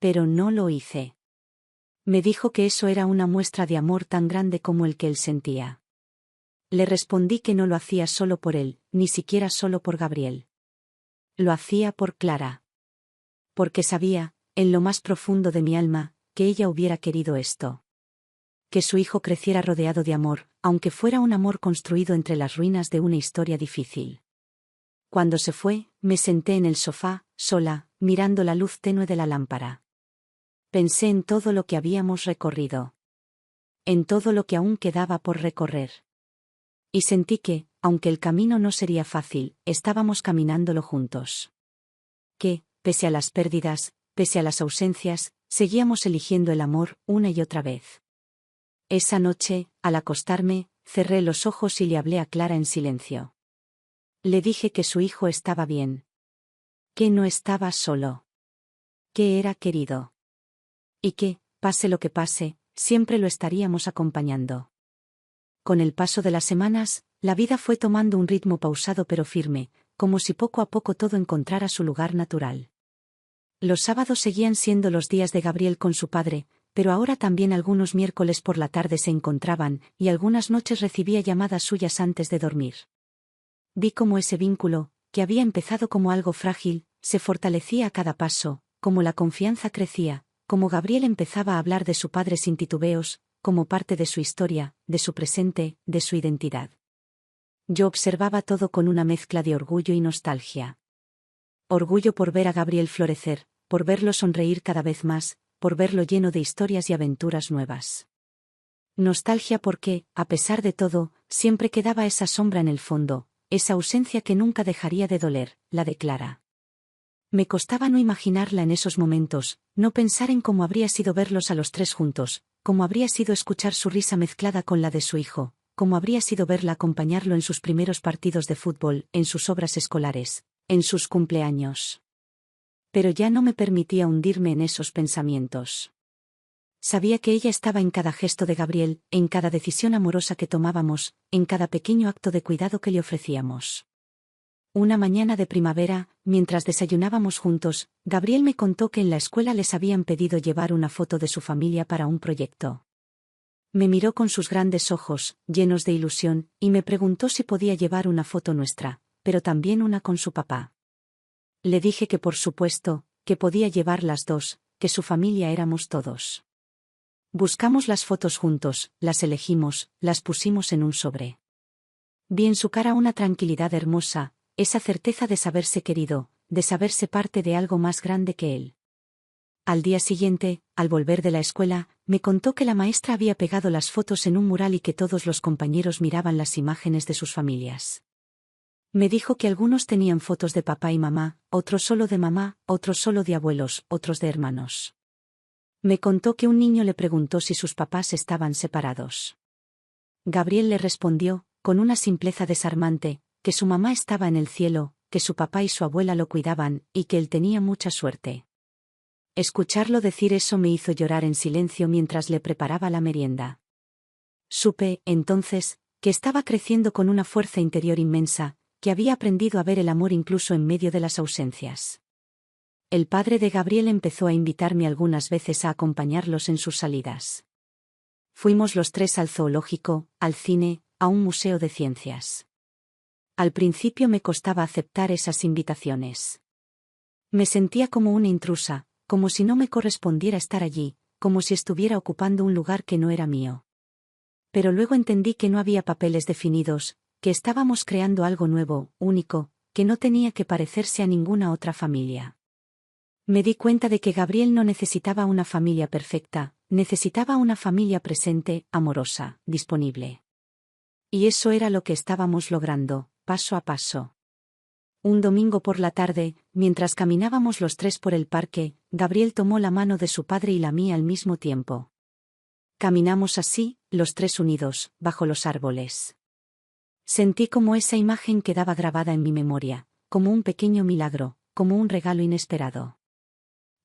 Pero no lo hice. Me dijo que eso era una muestra de amor tan grande como el que él sentía. Le respondí que no lo hacía solo por él, ni siquiera solo por Gabriel. Lo hacía por Clara. Porque sabía, en lo más profundo de mi alma, que ella hubiera querido esto. Que su hijo creciera rodeado de amor, aunque fuera un amor construido entre las ruinas de una historia difícil. Cuando se fue, me senté en el sofá, sola, mirando la luz tenue de la lámpara. Pensé en todo lo que habíamos recorrido. en todo lo que aún quedaba por recorrer. Y sentí que, aunque el camino no sería fácil, estábamos caminándolo juntos. Que, pese a las pérdidas, pese a las ausencias, seguíamos eligiendo el amor una y otra vez. Esa noche, al acostarme, cerré los ojos y le hablé a Clara en silencio. Le dije que su hijo estaba bien. Que no estaba solo. Que era querido. Y que, pase lo que pase, siempre lo estaríamos acompañando. Con el paso de las semanas, la vida fue tomando un ritmo pausado pero firme, como si poco a poco todo encontrara su lugar natural. Los sábados seguían siendo los días de Gabriel con su padre, pero ahora también algunos miércoles por la tarde se encontraban, y algunas noches recibía llamadas suyas antes de dormir. Vi cómo ese vínculo, que había empezado como algo frágil, se fortalecía a cada paso, cómo la confianza crecía, cómo Gabriel empezaba a hablar de su padre sin titubeos, como parte de su historia, de su presente, de su identidad. Yo observaba todo con una mezcla de orgullo y nostalgia. Orgullo por ver a Gabriel florecer, por verlo sonreír cada vez más, por verlo lleno de historias y aventuras nuevas. Nostalgia porque, a pesar de todo, siempre quedaba esa sombra en el fondo, esa ausencia que nunca dejaría de doler, la de Clara. Me costaba no imaginarla en esos momentos, no pensar en cómo habría sido verlos a los tres juntos, cómo habría sido escuchar su risa mezclada con la de su hijo, cómo habría sido verla acompañarlo en sus primeros partidos de fútbol, en sus obras escolares, en sus cumpleaños. Pero ya no me permitía hundirme en esos pensamientos. Sabía que ella estaba en cada gesto de Gabriel, en cada decisión amorosa que tomábamos, en cada pequeño acto de cuidado que le ofrecíamos. Una mañana de primavera, mientras desayunábamos juntos, Gabriel me contó que en la escuela les habían pedido llevar una foto de su familia para un proyecto. Me miró con sus grandes ojos, llenos de ilusión, y me preguntó si podía llevar una foto nuestra, pero también una con su papá. Le dije que por supuesto, que podía llevar las dos, que su familia éramos todos. Buscamos las fotos juntos, las elegimos, las pusimos en un sobre. Vi en su cara una tranquilidad hermosa, esa certeza de saberse querido, de saberse parte de algo más grande que él. Al día siguiente, al volver de la escuela, me contó que la maestra había pegado las fotos en un mural y que todos los compañeros miraban las imágenes de sus familias. Me dijo que algunos tenían fotos de papá y mamá, otros solo de mamá, otros solo de abuelos, otros de hermanos. Me contó que un niño le preguntó si sus papás estaban separados. Gabriel le respondió, con una simpleza desarmante, que su mamá estaba en el cielo, que su papá y su abuela lo cuidaban, y que él tenía mucha suerte. Escucharlo decir eso me hizo llorar en silencio mientras le preparaba la merienda. Supe, entonces, que estaba creciendo con una fuerza interior inmensa, que había aprendido a ver el amor incluso en medio de las ausencias. El padre de Gabriel empezó a invitarme algunas veces a acompañarlos en sus salidas. Fuimos los tres al zoológico, al cine, a un museo de ciencias. Al principio me costaba aceptar esas invitaciones. Me sentía como una intrusa, como si no me correspondiera estar allí, como si estuviera ocupando un lugar que no era mío. Pero luego entendí que no había papeles definidos, que estábamos creando algo nuevo, único, que no tenía que parecerse a ninguna otra familia. Me di cuenta de que Gabriel no necesitaba una familia perfecta, necesitaba una familia presente, amorosa, disponible. Y eso era lo que estábamos logrando, paso a paso. Un domingo por la tarde, mientras caminábamos los tres por el parque, Gabriel tomó la mano de su padre y la mía al mismo tiempo. Caminamos así, los tres unidos, bajo los árboles. Sentí como esa imagen quedaba grabada en mi memoria, como un pequeño milagro, como un regalo inesperado.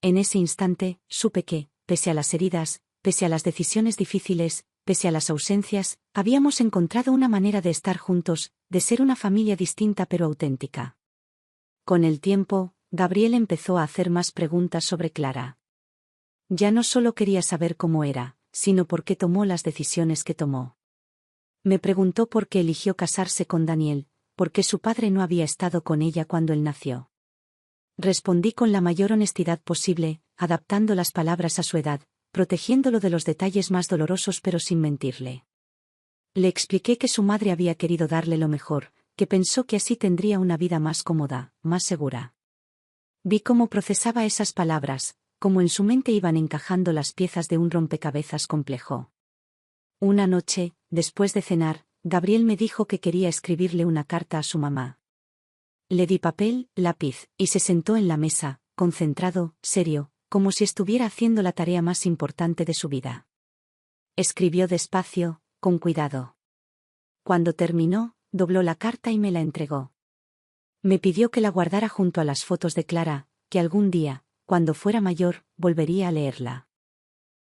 En ese instante, supe que, pese a las heridas, pese a las decisiones difíciles, pese a las ausencias, habíamos encontrado una manera de estar juntos, de ser una familia distinta pero auténtica. Con el tiempo, Gabriel empezó a hacer más preguntas sobre Clara. Ya no solo quería saber cómo era, sino por qué tomó las decisiones que tomó. Me preguntó por qué eligió casarse con Daniel, por qué su padre no había estado con ella cuando él nació. Respondí con la mayor honestidad posible, adaptando las palabras a su edad, protegiéndolo de los detalles más dolorosos pero sin mentirle. Le expliqué que su madre había querido darle lo mejor, que pensó que así tendría una vida más cómoda, más segura. Vi cómo procesaba esas palabras, cómo en su mente iban encajando las piezas de un rompecabezas complejo. Una noche, después de cenar, Gabriel me dijo que quería escribirle una carta a su mamá. Le di papel, lápiz, y se sentó en la mesa, concentrado, serio, como si estuviera haciendo la tarea más importante de su vida. Escribió despacio, con cuidado. Cuando terminó, dobló la carta y me la entregó. Me pidió que la guardara junto a las fotos de Clara, que algún día, cuando fuera mayor, volvería a leerla.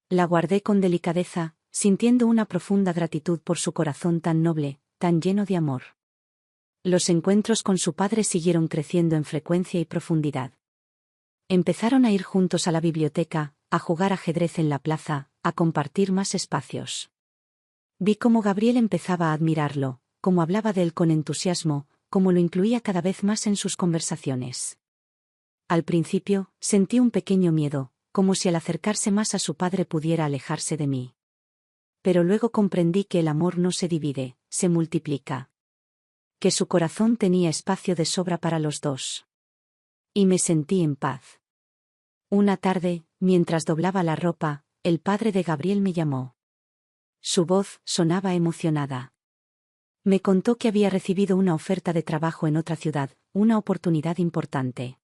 La guardé con delicadeza, sintiendo una profunda gratitud por su corazón tan noble, tan lleno de amor. Los encuentros con su padre siguieron creciendo en frecuencia y profundidad. Empezaron a ir juntos a la biblioteca, a jugar ajedrez en la plaza, a compartir más espacios. Vi cómo Gabriel empezaba a admirarlo, cómo hablaba de él con entusiasmo, cómo lo incluía cada vez más en sus conversaciones. Al principio, sentí un pequeño miedo, como si al acercarse más a su padre pudiera alejarse de mí. Pero luego comprendí que el amor no se divide, se multiplica. Que su corazón tenía espacio de sobra para los dos. Y me sentí en paz. Una tarde, mientras doblaba la ropa, el padre de Gabriel me llamó. Su voz sonaba emocionada. Me contó que había recibido una oferta de trabajo en otra ciudad, una oportunidad importante.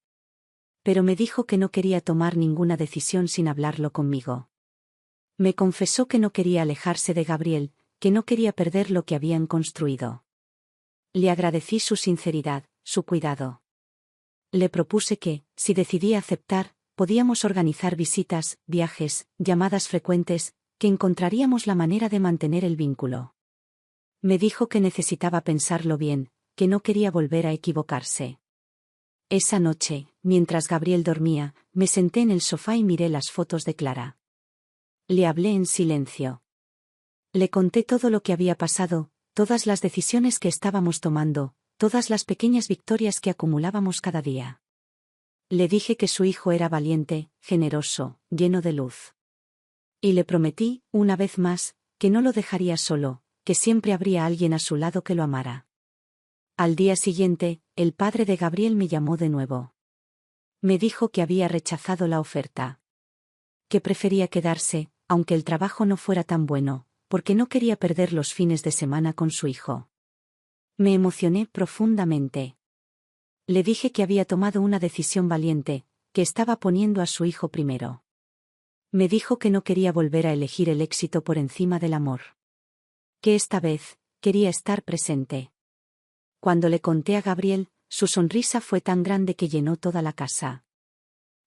Pero me dijo que no quería tomar ninguna decisión sin hablarlo conmigo. Me confesó que no quería alejarse de Gabriel, que no quería perder lo que habían construido. Le agradecí su sinceridad, su cuidado. Le propuse que, si decidía aceptar, podíamos organizar visitas, viajes, llamadas frecuentes, que encontraríamos la manera de mantener el vínculo. Me dijo que necesitaba pensarlo bien, que no quería volver a equivocarse. Esa noche, mientras Gabriel dormía, me senté en el sofá y miré las fotos de Clara. Le hablé en silencio. Le conté todo lo que había pasado, todas las decisiones que estábamos tomando, todas las pequeñas victorias que acumulábamos cada día. Le dije que su hijo era valiente, generoso, lleno de luz. Y le prometí, una vez más, que no lo dejaría solo, que siempre habría alguien a su lado que lo amara. Al día siguiente, el padre de Gabriel me llamó de nuevo. Me dijo que había rechazado la oferta. Que prefería quedarse, aunque el trabajo no fuera tan bueno, porque no quería perder los fines de semana con su hijo. Me emocioné profundamente. Le dije que había tomado una decisión valiente, que estaba poniendo a su hijo primero. Me dijo que no quería volver a elegir el éxito por encima del amor. Que esta vez, quería estar presente. Cuando le conté a Gabriel, su sonrisa fue tan grande que llenó toda la casa.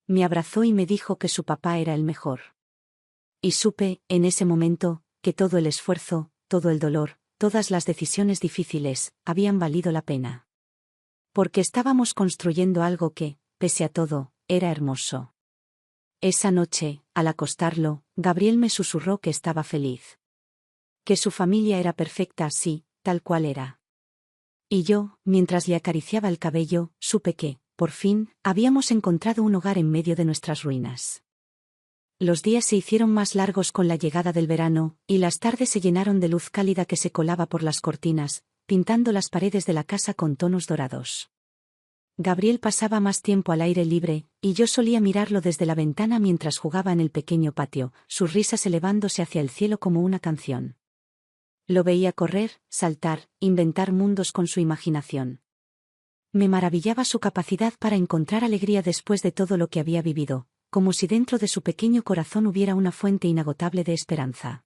Me abrazó y me dijo que su papá era el mejor. Y supe, en ese momento, que todo el esfuerzo, todo el dolor, todas las decisiones difíciles, habían valido la pena. Porque estábamos construyendo algo que, pese a todo, era hermoso. Esa noche, al acostarlo, Gabriel me susurró que estaba feliz. Que su familia era perfecta así, tal cual era. Y yo, mientras le acariciaba el cabello, supe que, por fin, habíamos encontrado un hogar en medio de nuestras ruinas. Los días se hicieron más largos con la llegada del verano, y las tardes se llenaron de luz cálida que se colaba por las cortinas, pintando las paredes de la casa con tonos dorados. Gabriel pasaba más tiempo al aire libre, y yo solía mirarlo desde la ventana mientras jugaba en el pequeño patio, sus risas elevándose hacia el cielo como una canción. Lo veía correr, saltar, inventar mundos con su imaginación. Me maravillaba su capacidad para encontrar alegría después de todo lo que había vivido, como si dentro de su pequeño corazón hubiera una fuente inagotable de esperanza.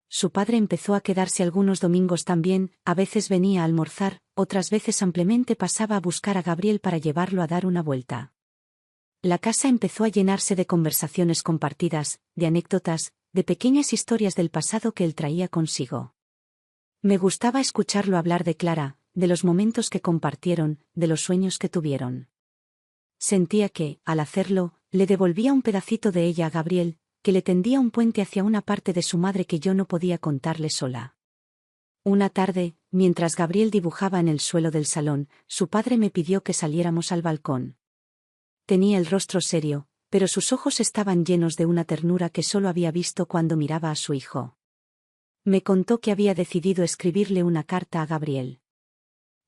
Su padre empezó a quedarse algunos domingos también, a veces venía a almorzar, otras veces simplemente pasaba a buscar a Gabriel para llevarlo a dar una vuelta. La casa empezó a llenarse de conversaciones compartidas, de anécdotas, de pequeñas historias del pasado que él traía consigo. Me gustaba escucharlo hablar de Clara, de los momentos que compartieron, de los sueños que tuvieron. Sentía que, al hacerlo, le devolvía un pedacito de ella a Gabriel, que le tendía un puente hacia una parte de su madre que yo no podía contarle sola. Una tarde, mientras Gabriel dibujaba en el suelo del salón, su padre me pidió que saliéramos al balcón. Tenía el rostro serio, pero sus ojos estaban llenos de una ternura que solo había visto cuando miraba a su hijo. Me contó que había decidido escribirle una carta a Gabriel.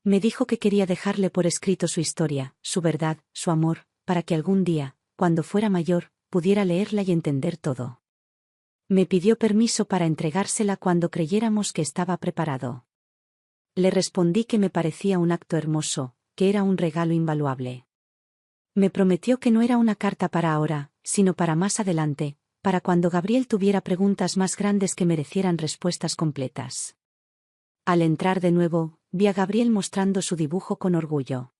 Me dijo que quería dejarle por escrito su historia, su verdad, su amor, para que algún día, cuando fuera mayor, pudiera leerla y entender todo. Me pidió permiso para entregársela cuando creyéramos que estaba preparado. Le respondí que me parecía un acto hermoso, que era un regalo invaluable. Me prometió que no era una carta para ahora, sino para más adelante, para cuando Gabriel tuviera preguntas más grandes que merecieran respuestas completas. Al entrar de nuevo, vi a Gabriel mostrando su dibujo con orgullo.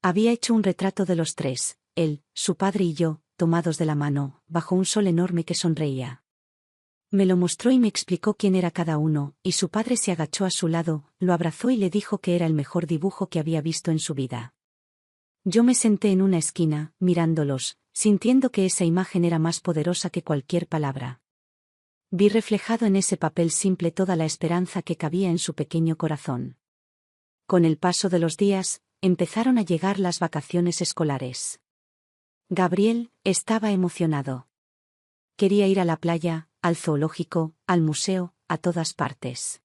Había hecho un retrato de los tres, él, su padre y yo, tomados de la mano, bajo un sol enorme que sonreía. Me lo mostró y me explicó quién era cada uno, y su padre se agachó a su lado, lo abrazó y le dijo que era el mejor dibujo que había visto en su vida. Yo me senté en una esquina, mirándolos, sintiendo que esa imagen era más poderosa que cualquier palabra. Vi reflejado en ese papel simple toda la esperanza que cabía en su pequeño corazón. Con el paso de los días, empezaron a llegar las vacaciones escolares. Gabriel estaba emocionado. Quería ir a la playa, al zoológico, al museo, a todas partes.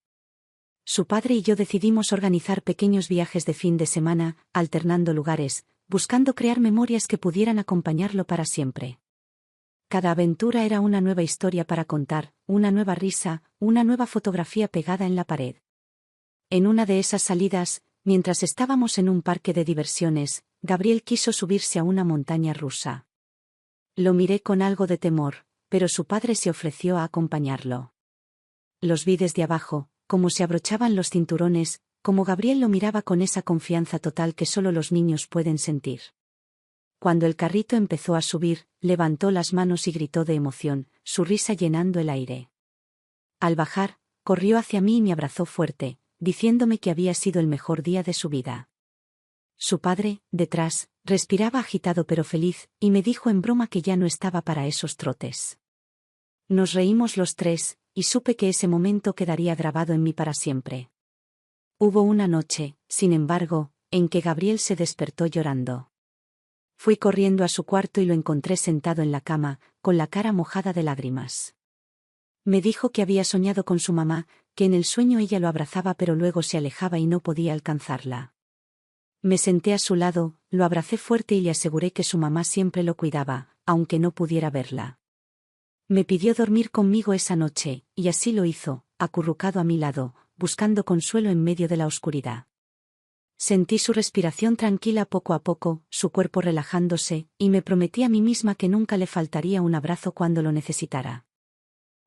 Su padre y yo decidimos organizar pequeños viajes de fin de semana, alternando lugares, buscando crear memorias que pudieran acompañarlo para siempre. Cada aventura era una nueva historia para contar, una nueva risa, una nueva fotografía pegada en la pared. En una de esas salidas, mientras estábamos en un parque de diversiones, Gabriel quiso subirse a una montaña rusa. Lo miré con algo de temor, pero su padre se ofreció a acompañarlo. Los vi desde abajo, cómo se abrochaban los cinturones, como Gabriel lo miraba con esa confianza total que solo los niños pueden sentir. Cuando el carrito empezó a subir, levantó las manos y gritó de emoción, su risa llenando el aire. Al bajar, corrió hacia mí y me abrazó fuerte, diciéndome que había sido el mejor día de su vida. Su padre, detrás, respiraba agitado pero feliz, y me dijo en broma que ya no estaba para esos trotes. Nos reímos los tres, y supe que ese momento quedaría grabado en mí para siempre. Hubo una noche, sin embargo, en que Gabriel se despertó llorando. Fui corriendo a su cuarto y lo encontré sentado en la cama, con la cara mojada de lágrimas. Me dijo que había soñado con su mamá, que en el sueño ella lo abrazaba pero luego se alejaba y no podía alcanzarla. Me senté a su lado, lo abracé fuerte y le aseguré que su mamá siempre lo cuidaba, aunque no pudiera verla. Me pidió dormir conmigo esa noche, y así lo hizo, acurrucado a mi lado, buscando consuelo en medio de la oscuridad. Sentí su respiración tranquila poco a poco, su cuerpo relajándose, y me prometí a mí misma que nunca le faltaría un abrazo cuando lo necesitara.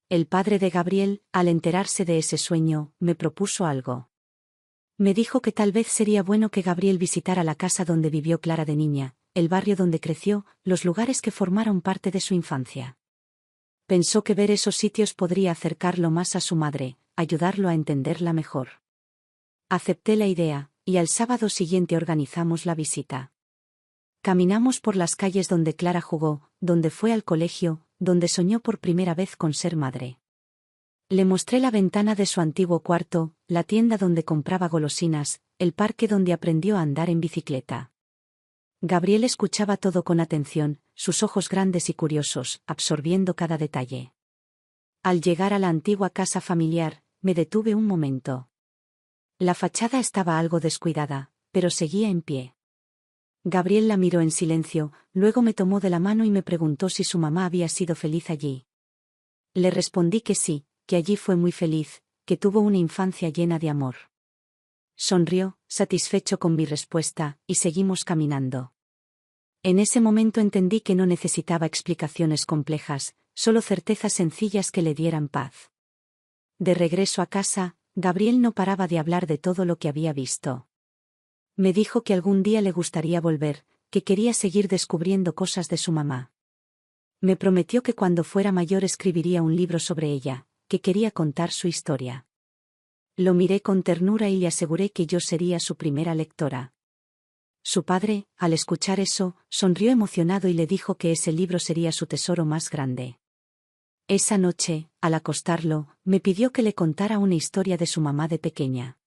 El padre de Gabriel, al enterarse de ese sueño, me propuso algo. Me dijo que tal vez sería bueno que Gabriel visitara la casa donde vivió Clara de niña, el barrio donde creció, los lugares que formaron parte de su infancia. Pensó que ver esos sitios podría acercarlo más a su madre, ayudarlo a entenderla mejor. Acepté la idea, y al sábado siguiente organizamos la visita. Caminamos por las calles donde Clara jugó, donde fue al colegio, donde soñó por primera vez con ser madre. Le mostré la ventana de su antiguo cuarto, la tienda donde compraba golosinas, el parque donde aprendió a andar en bicicleta. Gabriel escuchaba todo con atención, sus ojos grandes y curiosos, absorbiendo cada detalle. Al llegar a la antigua casa familiar, me detuve un momento. La fachada estaba algo descuidada, pero seguía en pie. Gabriel la miró en silencio, luego me tomó de la mano y me preguntó si su mamá había sido feliz allí. Le respondí que sí, que allí fue muy feliz, que tuvo una infancia llena de amor. Sonrió, satisfecho con mi respuesta, y seguimos caminando. En ese momento entendí que no necesitaba explicaciones complejas, solo certezas sencillas que le dieran paz. De regreso a casa, Gabriel no paraba de hablar de todo lo que había visto. Me dijo que algún día le gustaría volver, que quería seguir descubriendo cosas de su mamá. Me prometió que cuando fuera mayor escribiría un libro sobre ella, que quería contar su historia. Lo miré con ternura y le aseguré que yo sería su primera lectora. Su padre, al escuchar eso, sonrió emocionado y le dijo que ese libro sería su tesoro más grande. Esa noche, al acostarlo, me pidió que le contara una historia de su mamá de pequeña.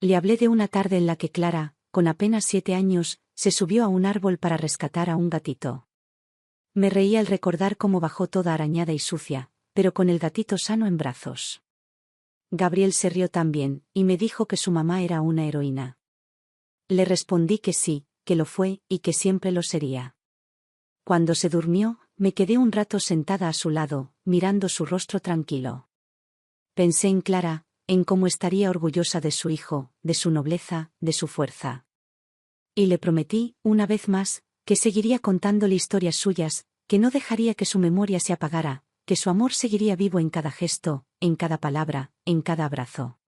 Le hablé de una tarde en la que Clara, con apenas 7 años, se subió a un árbol para rescatar a un gatito. Me reí al recordar cómo bajó toda arañada y sucia, pero con el gatito sano en brazos. Gabriel se rió también, y me dijo que su mamá era una heroína. Le respondí que sí, que lo fue, y que siempre lo sería. Cuando se durmió, me quedé un rato sentada a su lado, mirando su rostro tranquilo. Pensé en Clara, en cómo estaría orgullosa de su hijo, de su nobleza, de su fuerza. Y le prometí, una vez más, que seguiría contándole historias suyas, que no dejaría que su memoria se apagara, que su amor seguiría vivo en cada gesto, en cada palabra, en cada abrazo.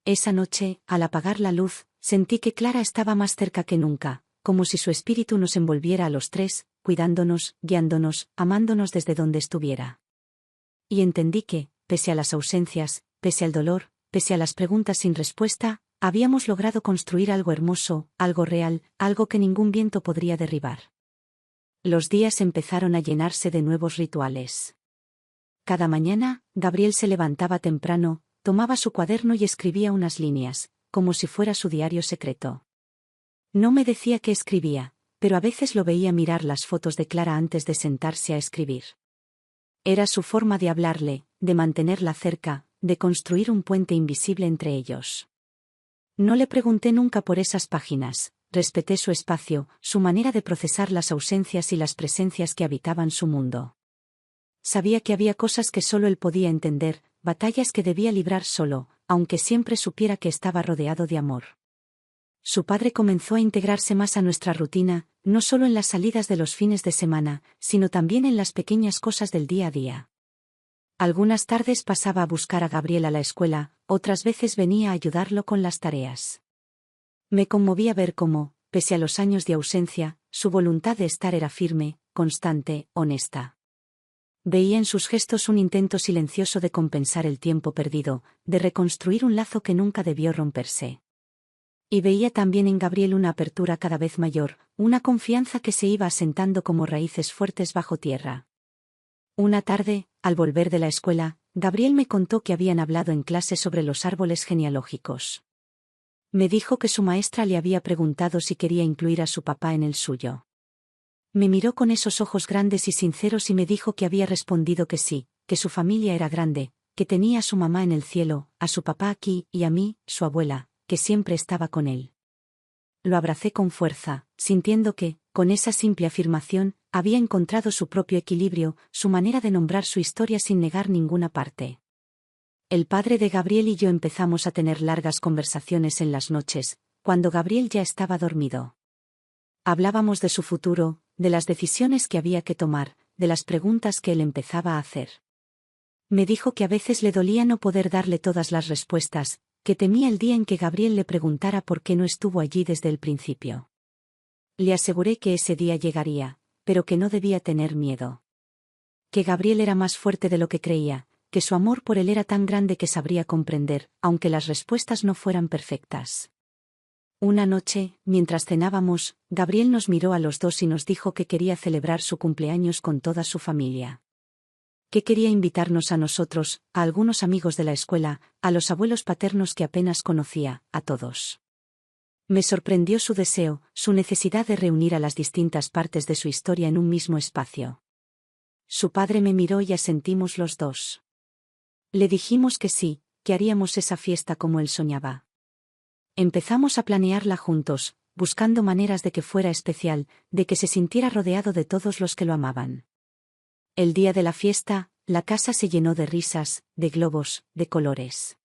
Esa noche, al apagar la luz, sentí que Clara estaba más cerca que nunca, como si su espíritu nos envolviera a los tres, cuidándonos, guiándonos, amándonos desde donde estuviera. Y entendí que, pese a las ausencias, pese al dolor, pese a las preguntas sin respuesta, habíamos logrado construir algo hermoso, algo real, algo que ningún viento podría derribar. Los días empezaron a llenarse de nuevos rituales. Cada mañana, Gabriel se levantaba temprano, tomaba su cuaderno y escribía unas líneas, como si fuera su diario secreto. No me decía qué escribía, pero a veces lo veía mirar las fotos de Clara antes de sentarse a escribir. Era su forma de hablarle, de mantenerla cerca, de construir un puente invisible entre ellos. No le pregunté nunca por esas páginas, respeté su espacio, su manera de procesar las ausencias y las presencias que habitaban su mundo. Sabía que había cosas que solo él podía entender, batallas que debía librar solo, aunque siempre supiera que estaba rodeado de amor. Su padre comenzó a integrarse más a nuestra rutina, no solo en las salidas de los fines de semana, sino también en las pequeñas cosas del día a día. Algunas tardes pasaba a buscar a Gabriel a la escuela, otras veces venía a ayudarlo con las tareas. Me conmovía ver cómo, pese a los años de ausencia, su voluntad de estar era firme, constante, honesta. Veía en sus gestos un intento silencioso de compensar el tiempo perdido, de reconstruir un lazo que nunca debió romperse. Y veía también en Gabriel una apertura cada vez mayor, una confianza que se iba asentando como raíces fuertes bajo tierra. Una tarde, al volver de la escuela, Gabriel me contó que habían hablado en clase sobre los árboles genealógicos. Me dijo que su maestra le había preguntado si quería incluir a su papá en el suyo. Me miró con esos ojos grandes y sinceros y me dijo que había respondido que sí, que su familia era grande, que tenía a su mamá en el cielo, a su papá aquí y a mí, su abuela, que siempre estaba con él. Lo abracé con fuerza, sintiendo que, con esa simple afirmación, había encontrado su propio equilibrio, su manera de nombrar su historia sin negar ninguna parte. El padre de Gabriel y yo empezamos a tener largas conversaciones en las noches, cuando Gabriel ya estaba dormido. Hablábamos de su futuro, de las decisiones que había que tomar, de las preguntas que él empezaba a hacer. Me dijo que a veces le dolía no poder darle todas las respuestas, que temía el día en que Gabriel le preguntara por qué no estuvo allí desde el principio. Le aseguré que ese día llegaría, pero que no debía tener miedo. Que Gabriel era más fuerte de lo que creía, que su amor por él era tan grande que sabría comprender, aunque las respuestas no fueran perfectas. Una noche, mientras cenábamos, Gabriel nos miró a los dos y nos dijo que quería celebrar su cumpleaños con toda su familia. Que quería invitarnos a nosotros, a algunos amigos de la escuela, a los abuelos paternos que apenas conocía, a todos. Me sorprendió su deseo, su necesidad de reunir a las distintas partes de su historia en un mismo espacio. Su padre me miró y asentimos los dos. Le dijimos que sí, que haríamos esa fiesta como él soñaba. Empezamos a planearla juntos, buscando maneras de que fuera especial, de que se sintiera rodeado de todos los que lo amaban. El día de la fiesta, la casa se llenó de risas, de globos, de colores.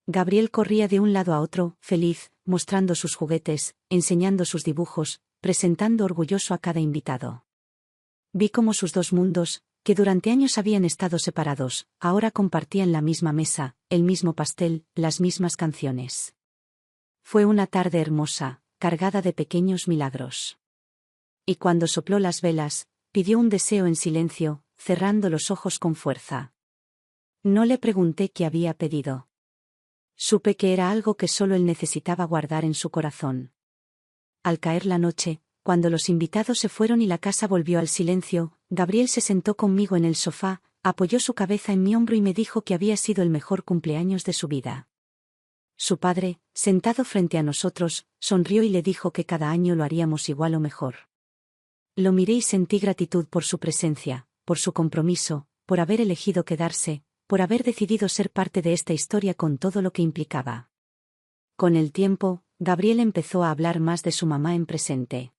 Gabriel corría de un lado a otro, feliz, mostrando sus juguetes, enseñando sus dibujos, presentando orgulloso a cada invitado. Vi cómo sus dos mundos, que durante años habían estado separados, ahora compartían la misma mesa, el mismo pastel, las mismas canciones. Fue una tarde hermosa, cargada de pequeños milagros. Y cuando sopló las velas, pidió un deseo en silencio, cerrando los ojos con fuerza. No le pregunté qué había pedido. Supe que era algo que solo él necesitaba guardar en su corazón. Al caer la noche, cuando los invitados se fueron y la casa volvió al silencio, Gabriel se sentó conmigo en el sofá, apoyó su cabeza en mi hombro y me dijo que había sido el mejor cumpleaños de su vida. Su padre, sentado frente a nosotros, sonrió y le dijo que cada año lo haríamos igual o mejor. Lo miré y sentí gratitud por su presencia, por su compromiso, por haber elegido quedarse, por haber decidido ser parte de esta historia con todo lo que implicaba. Con el tiempo, Gabriel empezó a hablar más de su mamá en presente.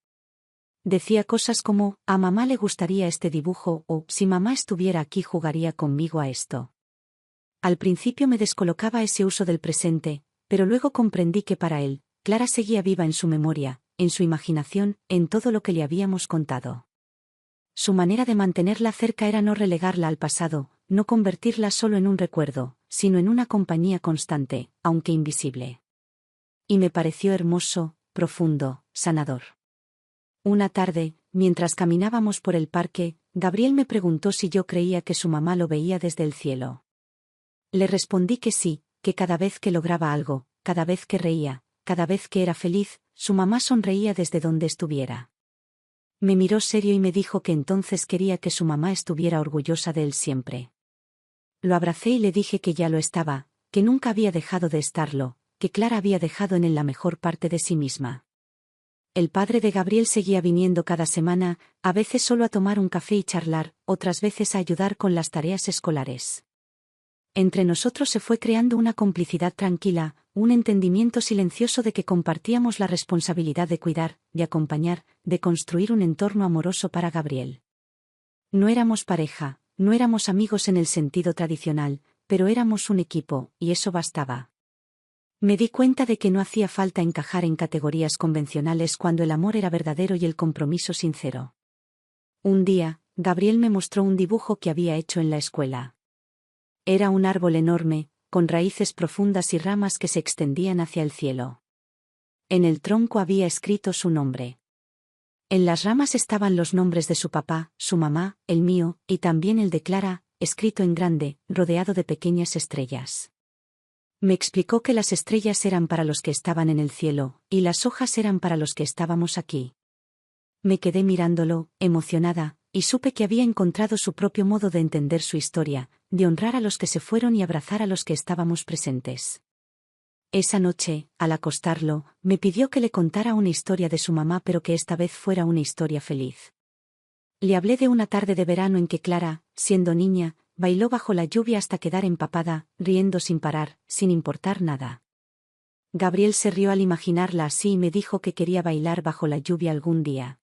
Decía cosas como, a mamá le gustaría este dibujo o, si mamá estuviera aquí jugaría conmigo a esto. Al principio me descolocaba ese uso del presente, pero luego comprendí que para él, Clara seguía viva en su memoria, en su imaginación, en todo lo que le habíamos contado. Su manera de mantenerla cerca era no relegarla al pasado, no convertirla solo en un recuerdo, sino en una compañía constante, aunque invisible. Y me pareció hermoso, profundo, sanador. Una tarde, mientras caminábamos por el parque, Gabriel me preguntó si yo creía que su mamá lo veía desde el cielo. Le respondí que sí, que cada vez que lograba algo, cada vez que reía, cada vez que era feliz, su mamá sonreía desde donde estuviera. Me miró serio y me dijo que entonces quería que su mamá estuviera orgullosa de él siempre. Lo abracé y le dije que ya lo estaba, que nunca había dejado de estarlo, que Clara había dejado en él la mejor parte de sí misma. El padre de Gabriel seguía viniendo cada semana, a veces solo a tomar un café y charlar, otras veces a ayudar con las tareas escolares. Entre nosotros se fue creando una complicidad tranquila, un entendimiento silencioso de que compartíamos la responsabilidad de cuidar, de acompañar, de construir un entorno amoroso para Gabriel. No éramos pareja, no éramos amigos en el sentido tradicional, pero éramos un equipo, y eso bastaba. Me di cuenta de que no hacía falta encajar en categorías convencionales cuando el amor era verdadero y el compromiso sincero. Un día, Gabriel me mostró un dibujo que había hecho en la escuela. Era un árbol enorme, con raíces profundas y ramas que se extendían hacia el cielo. En el tronco había escrito su nombre. En las ramas estaban los nombres de su papá, su mamá, el mío, y también el de Clara, escrito en grande, rodeado de pequeñas estrellas. Me explicó que las estrellas eran para los que estaban en el cielo, y las hojas eran para los que estábamos aquí. Me quedé mirándolo, emocionada, y supe que había encontrado su propio modo de entender su historia, de honrar a los que se fueron y abrazar a los que estábamos presentes. Esa noche, al acostarlo, me pidió que le contara una historia de su mamá, pero que esta vez fuera una historia feliz. Le hablé de una tarde de verano en que Clara, siendo niña, bailó bajo la lluvia hasta quedar empapada, riendo sin parar, sin importar nada. Gabriel se rió al imaginarla así y me dijo que quería bailar bajo la lluvia algún día.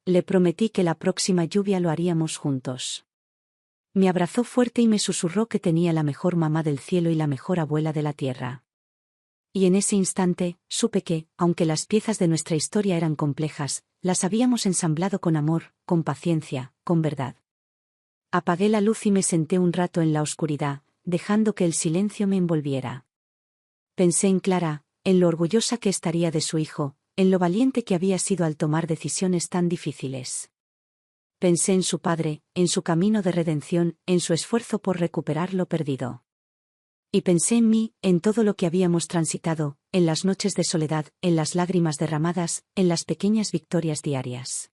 Le prometí que la próxima lluvia lo haríamos juntos. Me abrazó fuerte y me susurró que tenía la mejor mamá del cielo y la mejor abuela de la tierra. Y en ese instante, supe que, aunque las piezas de nuestra historia eran complejas, las habíamos ensamblado con amor, con paciencia, con verdad. Apagué la luz y me senté un rato en la oscuridad, dejando que el silencio me envolviera. Pensé en Clara, en lo orgullosa que estaría de su hijo, en lo valiente que había sido al tomar decisiones tan difíciles. Pensé en su padre, en su camino de redención, en su esfuerzo por recuperar lo perdido. Y pensé en mí, en todo lo que habíamos transitado, en las noches de soledad, en las lágrimas derramadas, en las pequeñas victorias diarias.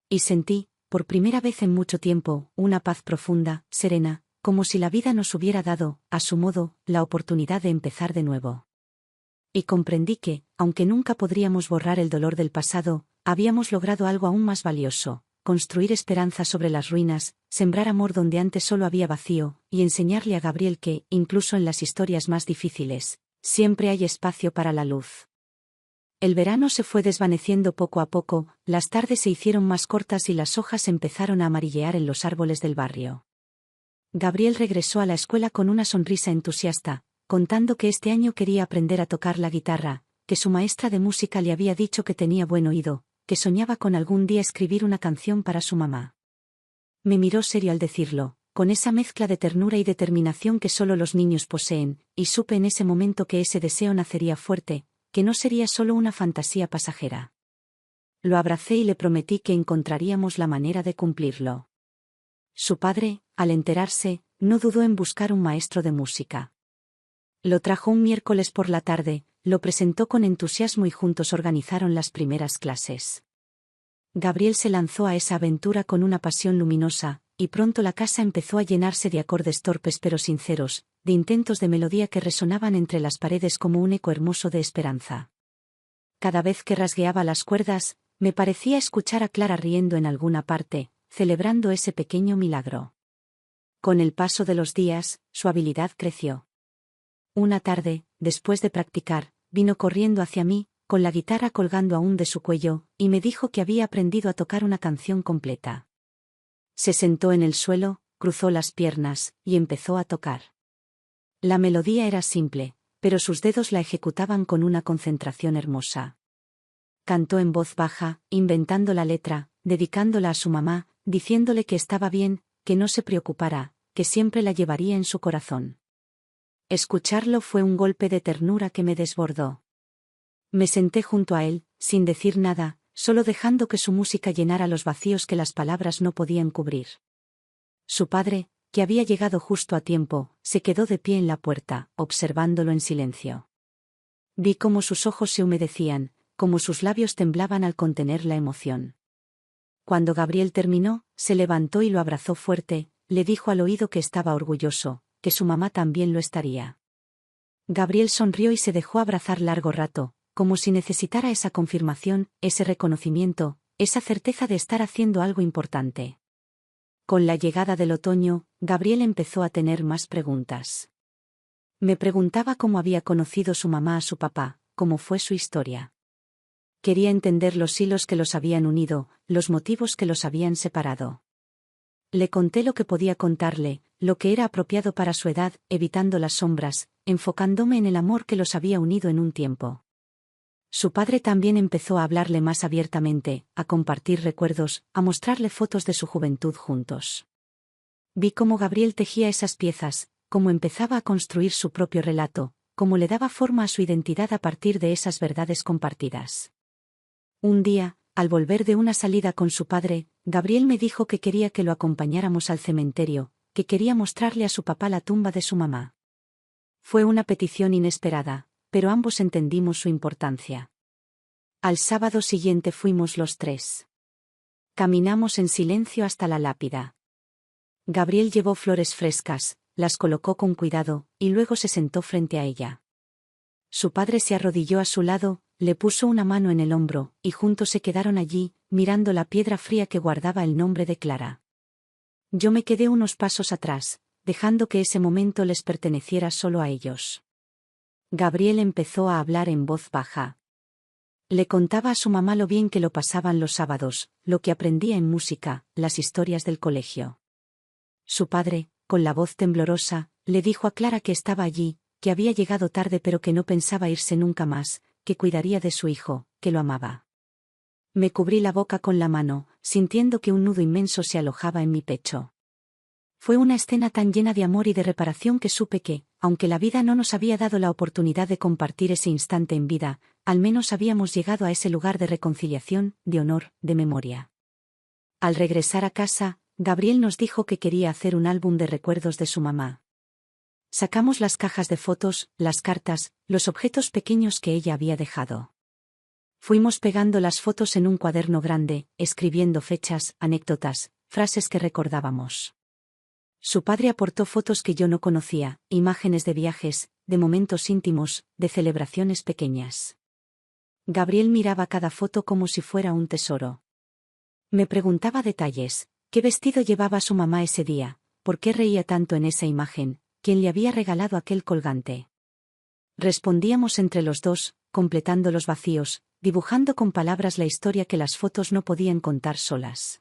Y sentí, por primera vez en mucho tiempo, una paz profunda, serena, como si la vida nos hubiera dado, a su modo, la oportunidad de empezar de nuevo. Y comprendí que, aunque nunca podríamos borrar el dolor del pasado, habíamos logrado algo aún más valioso: construir esperanza sobre las ruinas, sembrar amor donde antes solo había vacío, y enseñarle a Gabriel que, incluso en las historias más difíciles, siempre hay espacio para la luz. El verano se fue desvaneciendo poco a poco, las tardes se hicieron más cortas y las hojas empezaron a amarillear en los árboles del barrio. Gabriel regresó a la escuela con una sonrisa entusiasta, contando que este año quería aprender a tocar la guitarra, que su maestra de música le había dicho que tenía buen oído, que soñaba con algún día escribir una canción para su mamá. Me miró serio al decirlo, con esa mezcla de ternura y determinación que solo los niños poseen, y supe en ese momento que ese deseo nacería fuerte, que no sería solo una fantasía pasajera. Lo abracé y le prometí que encontraríamos la manera de cumplirlo. Su padre, al enterarse, no dudó en buscar un maestro de música. Lo trajo un miércoles por la tarde, lo presentó con entusiasmo y juntos organizaron las primeras clases. Gabriel se lanzó a esa aventura con una pasión luminosa, y pronto la casa empezó a llenarse de acordes torpes pero sinceros, de intentos de melodía que resonaban entre las paredes como un eco hermoso de esperanza. Cada vez que rasgueaba las cuerdas, me parecía escuchar a Clara riendo en alguna parte, celebrando ese pequeño milagro. Con el paso de los días, su habilidad creció. Una tarde, después de practicar, vino corriendo hacia mí, con la guitarra colgando aún de su cuello, y me dijo que había aprendido a tocar una canción completa. Se sentó en el suelo, cruzó las piernas, y empezó a tocar. La melodía era simple, pero sus dedos la ejecutaban con una concentración hermosa. Cantó en voz baja, inventando la letra, dedicándola a su mamá, diciéndole que estaba bien, que no se preocupara, que siempre la llevaría en su corazón. Escucharlo fue un golpe de ternura que me desbordó. Me senté junto a él, sin decir nada, solo dejando que su música llenara los vacíos que las palabras no podían cubrir. Su padre, que había llegado justo a tiempo, se quedó de pie en la puerta, observándolo en silencio. Vi cómo sus ojos se humedecían, cómo sus labios temblaban al contener la emoción. Cuando Gabriel terminó, se levantó y lo abrazó fuerte, le dijo al oído que estaba orgulloso, que su mamá también lo estaría. Gabriel sonrió y se dejó abrazar largo rato, como si necesitara esa confirmación, ese reconocimiento, esa certeza de estar haciendo algo importante. Con la llegada del otoño, Gabriel empezó a tener más preguntas. Me preguntaba cómo había conocido su mamá a su papá, cómo fue su historia. Quería entender los hilos que los habían unido, los motivos que los habían separado. Le conté lo que podía contarle, lo que era apropiado para su edad, evitando las sombras, enfocándome en el amor que los había unido en un tiempo. Su padre también empezó a hablarle más abiertamente, a compartir recuerdos, a mostrarle fotos de su juventud juntos. Vi cómo Gabriel tejía esas piezas, cómo empezaba a construir su propio relato, cómo le daba forma a su identidad a partir de esas verdades compartidas. Un día, al volver de una salida con su padre, Gabriel me dijo que quería que lo acompañáramos al cementerio, que quería mostrarle a su papá la tumba de su mamá. Fue una petición inesperada, pero ambos entendimos su importancia. Al sábado siguiente fuimos los tres. Caminamos en silencio hasta la lápida. Gabriel llevó flores frescas, las colocó con cuidado, y luego se sentó frente a ella. Su padre se arrodilló a su lado, le puso una mano en el hombro, y juntos se quedaron allí, mirando la piedra fría que guardaba el nombre de Clara. Yo me quedé unos pasos atrás, dejando que ese momento les perteneciera solo a ellos. Gabriel empezó a hablar en voz baja. Le contaba a su mamá lo bien que lo pasaban los sábados, lo que aprendía en música, las historias del colegio. Su padre, con la voz temblorosa, le dijo a Clara que estaba allí, que había llegado tarde pero que no pensaba irse nunca más, que cuidaría de su hijo, que lo amaba. Me cubrí la boca con la mano, sintiendo que un nudo inmenso se alojaba en mi pecho. Fue una escena tan llena de amor y de reparación que supe que, aunque la vida no nos había dado la oportunidad de compartir ese instante en vida, al menos habíamos llegado a ese lugar de reconciliación, de honor, de memoria. Al regresar a casa, Gabriel nos dijo que quería hacer un álbum de recuerdos de su mamá. Sacamos las cajas de fotos, las cartas, los objetos pequeños que ella había dejado. Fuimos pegando las fotos en un cuaderno grande, escribiendo fechas, anécdotas, frases que recordábamos. Su padre aportó fotos que yo no conocía, imágenes de viajes, de momentos íntimos, de celebraciones pequeñas. Gabriel miraba cada foto como si fuera un tesoro. Me preguntaba detalles, qué vestido llevaba su mamá ese día, por qué reía tanto en esa imagen, quién le había regalado aquel colgante. Respondíamos entre los dos, completando los vacíos, dibujando con palabras la historia que las fotos no podían contar solas.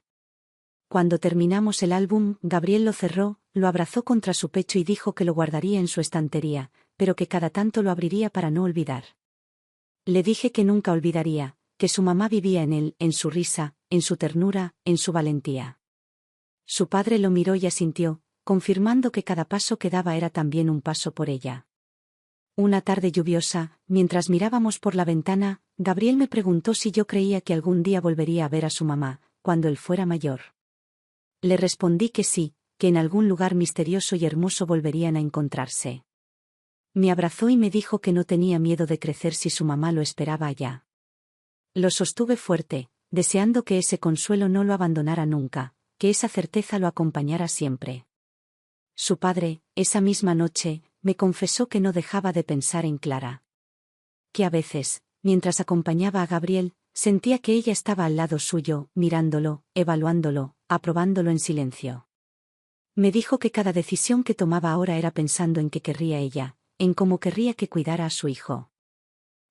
Cuando terminamos el álbum, Gabriel lo cerró, lo abrazó contra su pecho y dijo que lo guardaría en su estantería, pero que cada tanto lo abriría para no olvidar. Le dije que nunca olvidaría, que su mamá vivía en él, en su risa, en su ternura, en su valentía. Su padre lo miró y asintió, confirmando que cada paso que daba era también un paso por ella. Una tarde lluviosa, mientras mirábamos por la ventana, Gabriel me preguntó si yo creía que algún día volvería a ver a su mamá, cuando él fuera mayor. Le respondí que sí, que en algún lugar misterioso y hermoso volverían a encontrarse. Me abrazó y me dijo que no tenía miedo de crecer si su mamá lo esperaba allá. Lo sostuve fuerte, deseando que ese consuelo no lo abandonara nunca, que esa certeza lo acompañara siempre. Su padre, esa misma noche, me confesó que no dejaba de pensar en Clara. Que a veces, mientras acompañaba a Gabriel, sentía que ella estaba al lado suyo, mirándolo, evaluándolo, aprobándolo en silencio. Me dijo que cada decisión que tomaba ahora era pensando en qué querría ella, en cómo querría que cuidara a su hijo.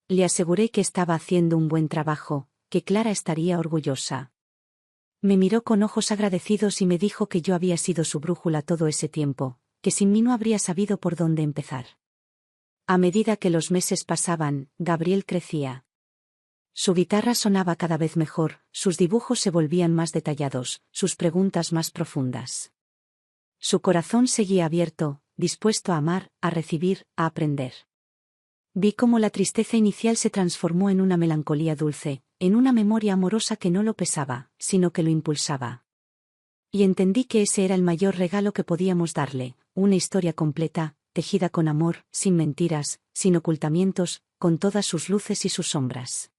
Le aseguré que estaba haciendo un buen trabajo, que Clara estaría orgullosa. Me miró con ojos agradecidos y me dijo que yo había sido su brújula todo ese tiempo, que sin mí no habría sabido por dónde empezar. A medida que los meses pasaban, Gabriel crecía. Su guitarra sonaba cada vez mejor, sus dibujos se volvían más detallados, sus preguntas más profundas. Su corazón seguía abierto, dispuesto a amar, a recibir, a aprender. Vi cómo la tristeza inicial se transformó en una melancolía dulce, en una memoria amorosa que no lo pesaba, sino que lo impulsaba. Y entendí que ese era el mayor regalo que podíamos darle, una historia completa, tejida con amor, sin mentiras, sin ocultamientos, con todas sus luces y sus sombras.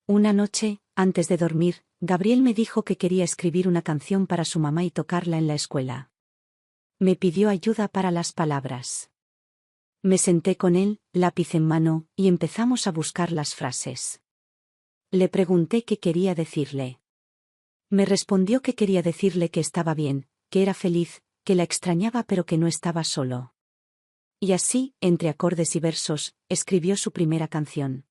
Una noche, antes de dormir, Gabriel me dijo que quería escribir una canción para su mamá y tocarla en la escuela. Me pidió ayuda para las palabras. Me senté con él, lápiz en mano, y empezamos a buscar las frases. Le pregunté qué quería decirle. Me respondió que quería decirle que estaba bien, que era feliz, que la extrañaba pero que no estaba solo. Y así, entre acordes y versos, escribió su primera canción.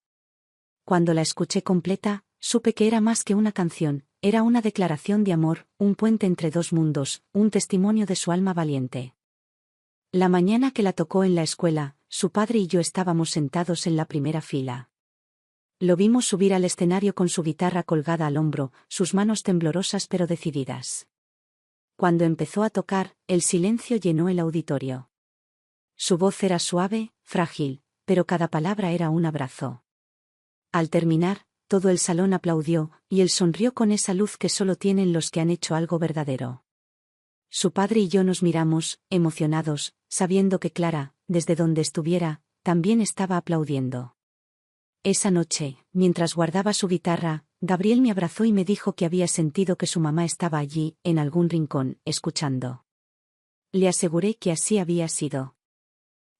Cuando la escuché completa, supe que era más que una canción, era una declaración de amor, un puente entre dos mundos, un testimonio de su alma valiente. La mañana que la tocó en la escuela, su padre y yo estábamos sentados en la primera fila. Lo vimos subir al escenario con su guitarra colgada al hombro, sus manos temblorosas pero decididas. Cuando empezó a tocar, el silencio llenó el auditorio. Su voz era suave, frágil, pero cada palabra era un abrazo. Al terminar, todo el salón aplaudió, y él sonrió con esa luz que solo tienen los que han hecho algo verdadero. Su padre y yo nos miramos, emocionados, sabiendo que Clara, desde donde estuviera, también estaba aplaudiendo. Esa noche, mientras guardaba su guitarra, Gabriel me abrazó y me dijo que había sentido que su mamá estaba allí, en algún rincón, escuchando. Le aseguré que así había sido.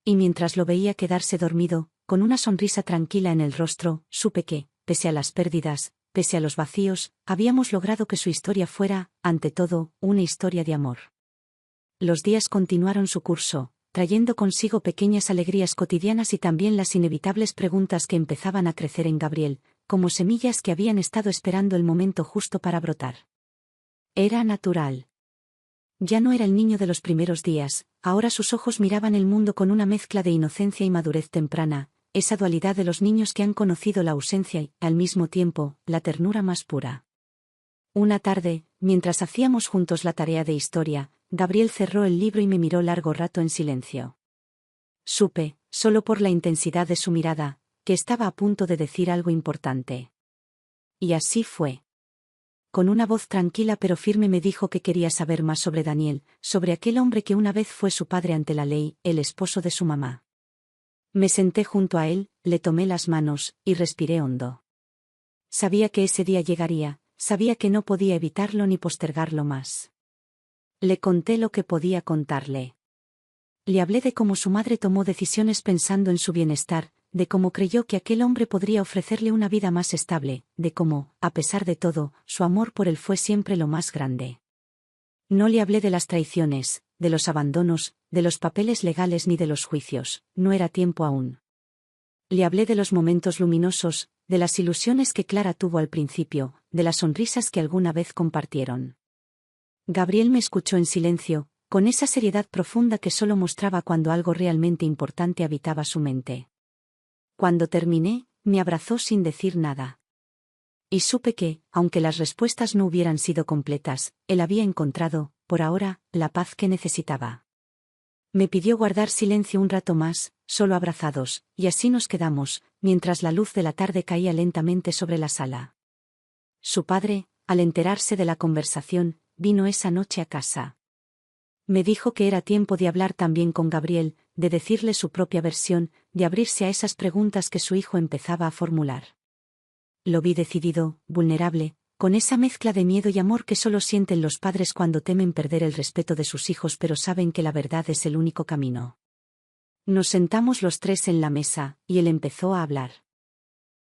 Y mientras lo veía quedarse dormido, con una sonrisa tranquila en el rostro, supe que, pese a las pérdidas, pese a los vacíos, habíamos logrado que su historia fuera, ante todo, una historia de amor. Los días continuaron su curso, trayendo consigo pequeñas alegrías cotidianas y también las inevitables preguntas que empezaban a crecer en Gabriel, como semillas que habían estado esperando el momento justo para brotar. Era natural. Ya no era el niño de los primeros días, ahora sus ojos miraban el mundo con una mezcla de inocencia y madurez temprana, esa dualidad de los niños que han conocido la ausencia y, al mismo tiempo, la ternura más pura. Una tarde, mientras hacíamos juntos la tarea de historia, Gabriel cerró el libro y me miró largo rato en silencio. Supe, solo por la intensidad de su mirada, que estaba a punto de decir algo importante. Y así fue. Con una voz tranquila pero firme me dijo que quería saber más sobre Daniel, sobre aquel hombre que una vez fue su padre ante la ley, el esposo de su mamá. Me senté junto a él, le tomé las manos, y respiré hondo. Sabía que ese día llegaría, sabía que no podía evitarlo ni postergarlo más. Le conté lo que podía contarle. Le hablé de cómo su madre tomó decisiones pensando en su bienestar, de cómo creyó que aquel hombre podría ofrecerle una vida más estable, de cómo, a pesar de todo, su amor por él fue siempre lo más grande. No le hablé de las traiciones, de los abandonos, de los papeles legales ni de los juicios, no era tiempo aún. Le hablé de los momentos luminosos, de las ilusiones que Clara tuvo al principio, de las sonrisas que alguna vez compartieron. Gabriel me escuchó en silencio, con esa seriedad profunda que solo mostraba cuando algo realmente importante habitaba su mente. Cuando terminé, me abrazó sin decir nada. Y supe que, aunque las respuestas no hubieran sido completas, él había encontrado, por ahora, la paz que necesitaba. Me pidió guardar silencio un rato más, solo abrazados, y así nos quedamos, mientras la luz de la tarde caía lentamente sobre la sala. Su padre, al enterarse de la conversación, vino esa noche a casa. Me dijo que era tiempo de hablar también con Gabriel, de decirle su propia versión, de abrirse a esas preguntas que su hijo empezaba a formular. Lo vi decidido, vulnerable, con esa mezcla de miedo y amor que solo sienten los padres cuando temen perder el respeto de sus hijos pero saben que la verdad es el único camino. Nos sentamos los tres en la mesa, y él empezó a hablar.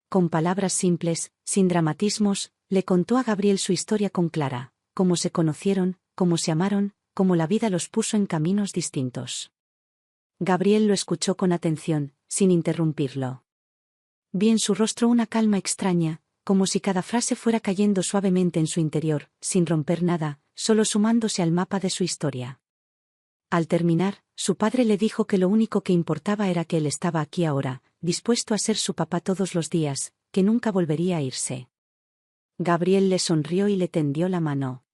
Con palabras simples, sin dramatismos, le contó a Gabriel su historia con Clara, cómo se conocieron, cómo se amaron, cómo la vida los puso en caminos distintos. Gabriel lo escuchó con atención, sin interrumpirlo. Vi en su rostro una calma extraña, como si cada frase fuera cayendo suavemente en su interior, sin romper nada, solo sumándose al mapa de su historia. Al terminar, su padre le dijo que lo único que importaba era que él estaba aquí ahora, dispuesto a ser su papá todos los días, que nunca volvería a irse. Gabriel le sonrió y le tendió la mano.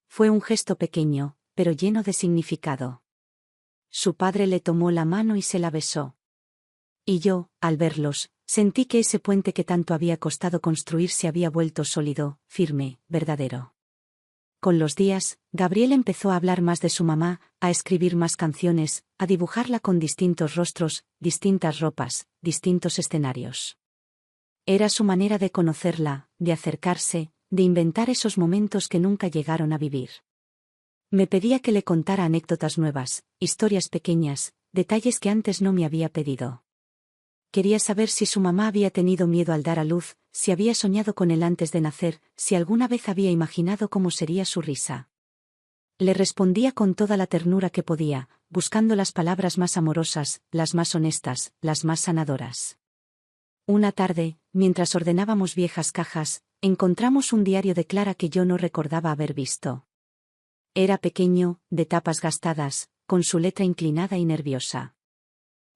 Fue un gesto pequeño, pero lleno de significado. Su padre le tomó la mano y se la besó. Y yo, al verlos, sentí que ese puente que tanto había costado construir se había vuelto sólido, firme, verdadero. Con los días, Gabriel empezó a hablar más de su mamá, a escribir más canciones, a dibujarla con distintos rostros, distintas ropas, distintos escenarios. Era su manera de conocerla, de acercarse, de inventar esos momentos que nunca llegaron a vivir. Me pedía que le contara anécdotas nuevas, historias pequeñas, detalles que antes no me había pedido. Quería saber si su mamá había tenido miedo al dar a luz, si había soñado con él antes de nacer, si alguna vez había imaginado cómo sería su risa. Le respondía con toda la ternura que podía, buscando las palabras más amorosas, las más honestas, las más sanadoras. Una tarde, mientras ordenábamos viejas cajas, encontramos un diario de Clara que yo no recordaba haber visto. Era pequeño, de tapas gastadas, con su letra inclinada y nerviosa.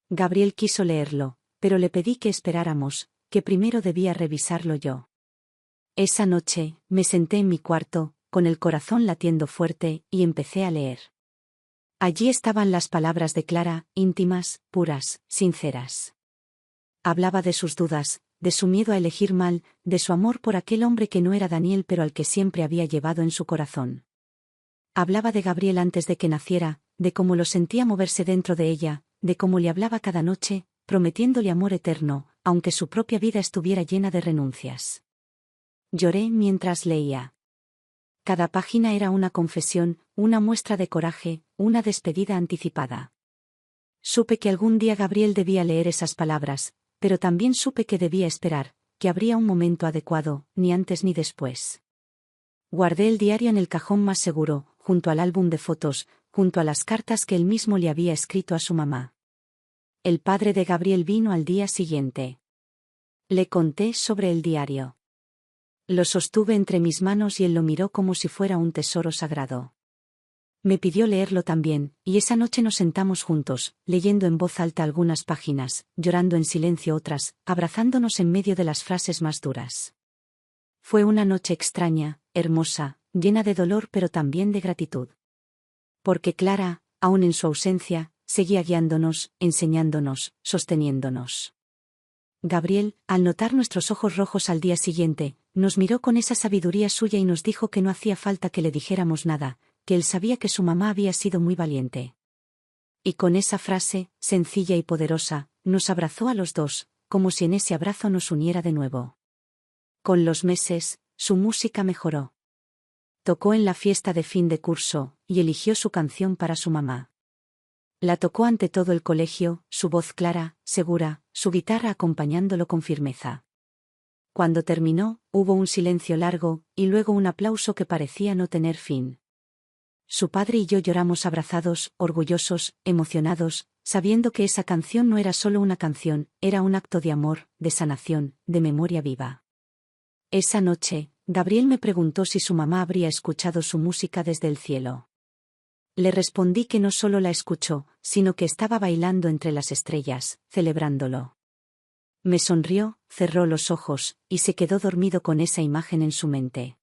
Gabriel quiso leerlo, pero le pedí que esperáramos, que primero debía revisarlo yo. Esa noche, me senté en mi cuarto, con el corazón latiendo fuerte, y empecé a leer. Allí estaban las palabras de Clara, íntimas, puras, sinceras. Hablaba de sus dudas, de su miedo a elegir mal, de su amor por aquel hombre que no era Daniel pero al que siempre había llevado en su corazón. Hablaba de Gabriel antes de que naciera, de cómo lo sentía moverse dentro de ella, de cómo le hablaba cada noche, prometiéndole amor eterno, aunque su propia vida estuviera llena de renuncias. Lloré mientras leía. Cada página era una confesión, una muestra de coraje, una despedida anticipada. Supe que algún día Gabriel debía leer esas palabras, pero también supe que debía esperar, que habría un momento adecuado, ni antes ni después. Guardé el diario en el cajón más seguro, junto al álbum de fotos, junto a las cartas que él mismo le había escrito a su mamá. El padre de Gabriel vino al día siguiente. Le conté sobre el diario. Lo sostuve entre mis manos y él lo miró como si fuera un tesoro sagrado. Me pidió leerlo también, y esa noche nos sentamos juntos, leyendo en voz alta algunas páginas, llorando en silencio otras, abrazándonos en medio de las frases más duras. Fue una noche extraña, hermosa, llena de dolor pero también de gratitud. Porque Clara, aun en su ausencia, seguía guiándonos, enseñándonos, sosteniéndonos. Gabriel, al notar nuestros ojos rojos al día siguiente, nos miró con esa sabiduría suya y nos dijo que no hacía falta que le dijéramos nada, que él sabía que su mamá había sido muy valiente. Y con esa frase, sencilla y poderosa, nos abrazó a los dos, como si en ese abrazo nos uniera de nuevo. Con los meses, su música mejoró. Tocó en la fiesta de fin de curso, y eligió su canción para su mamá. La tocó ante todo el colegio, su voz clara, segura, su guitarra acompañándolo con firmeza. Cuando terminó, hubo un silencio largo, y luego un aplauso que parecía no tener fin. Su padre y yo lloramos abrazados, orgullosos, emocionados, sabiendo que esa canción no era solo una canción, era un acto de amor, de sanación, de memoria viva. Esa noche, Gabriel me preguntó si su mamá habría escuchado su música desde el cielo. Le respondí que no solo la escuchó, sino que estaba bailando entre las estrellas, celebrándolo. Me sonrió, cerró los ojos, y se quedó dormido con esa imagen en su mente.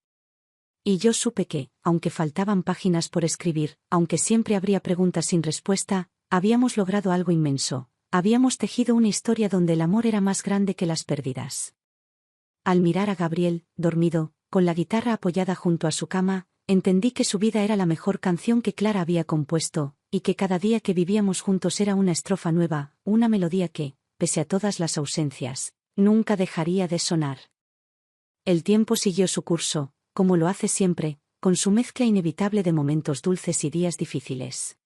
Y yo supe que, aunque faltaban páginas por escribir, aunque siempre habría preguntas sin respuesta, habíamos logrado algo inmenso, habíamos tejido una historia donde el amor era más grande que las pérdidas. Al mirar a Gabriel, dormido, con la guitarra apoyada junto a su cama, entendí que su vida era la mejor canción que Clara había compuesto, y que cada día que vivíamos juntos era una estrofa nueva, una melodía que, pese a todas las ausencias, nunca dejaría de sonar. El tiempo siguió su curso, como lo hace siempre, con su mezcla inevitable de momentos dulces y días difíciles.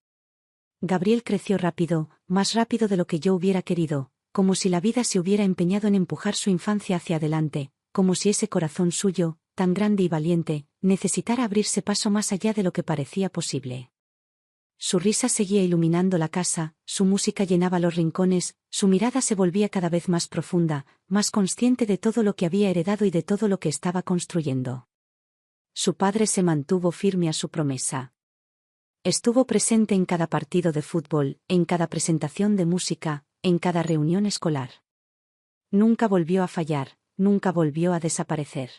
Gabriel creció rápido, más rápido de lo que yo hubiera querido, como si la vida se hubiera empeñado en empujar su infancia hacia adelante, como si ese corazón suyo, tan grande y valiente, necesitara abrirse paso más allá de lo que parecía posible. Su risa seguía iluminando la casa, su música llenaba los rincones, su mirada se volvía cada vez más profunda, más consciente de todo lo que había heredado y de todo lo que estaba construyendo. Su padre se mantuvo firme a su promesa. Estuvo presente en cada partido de fútbol, en cada presentación de música, en cada reunión escolar. Nunca volvió a fallar, nunca volvió a desaparecer.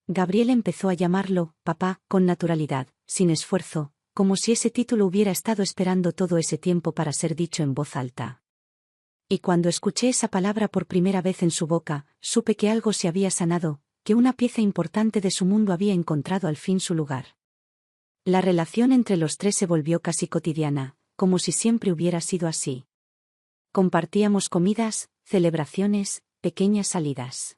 Gabriel empezó a llamarlo papá con naturalidad, sin esfuerzo, como si ese título hubiera estado esperando todo ese tiempo para ser dicho en voz alta. Y cuando escuché esa palabra por primera vez en su boca, supe que algo se había sanado, que una pieza importante de su mundo había encontrado al fin su lugar. La relación entre los tres se volvió casi cotidiana, como si siempre hubiera sido así. Compartíamos comidas, celebraciones, pequeñas salidas.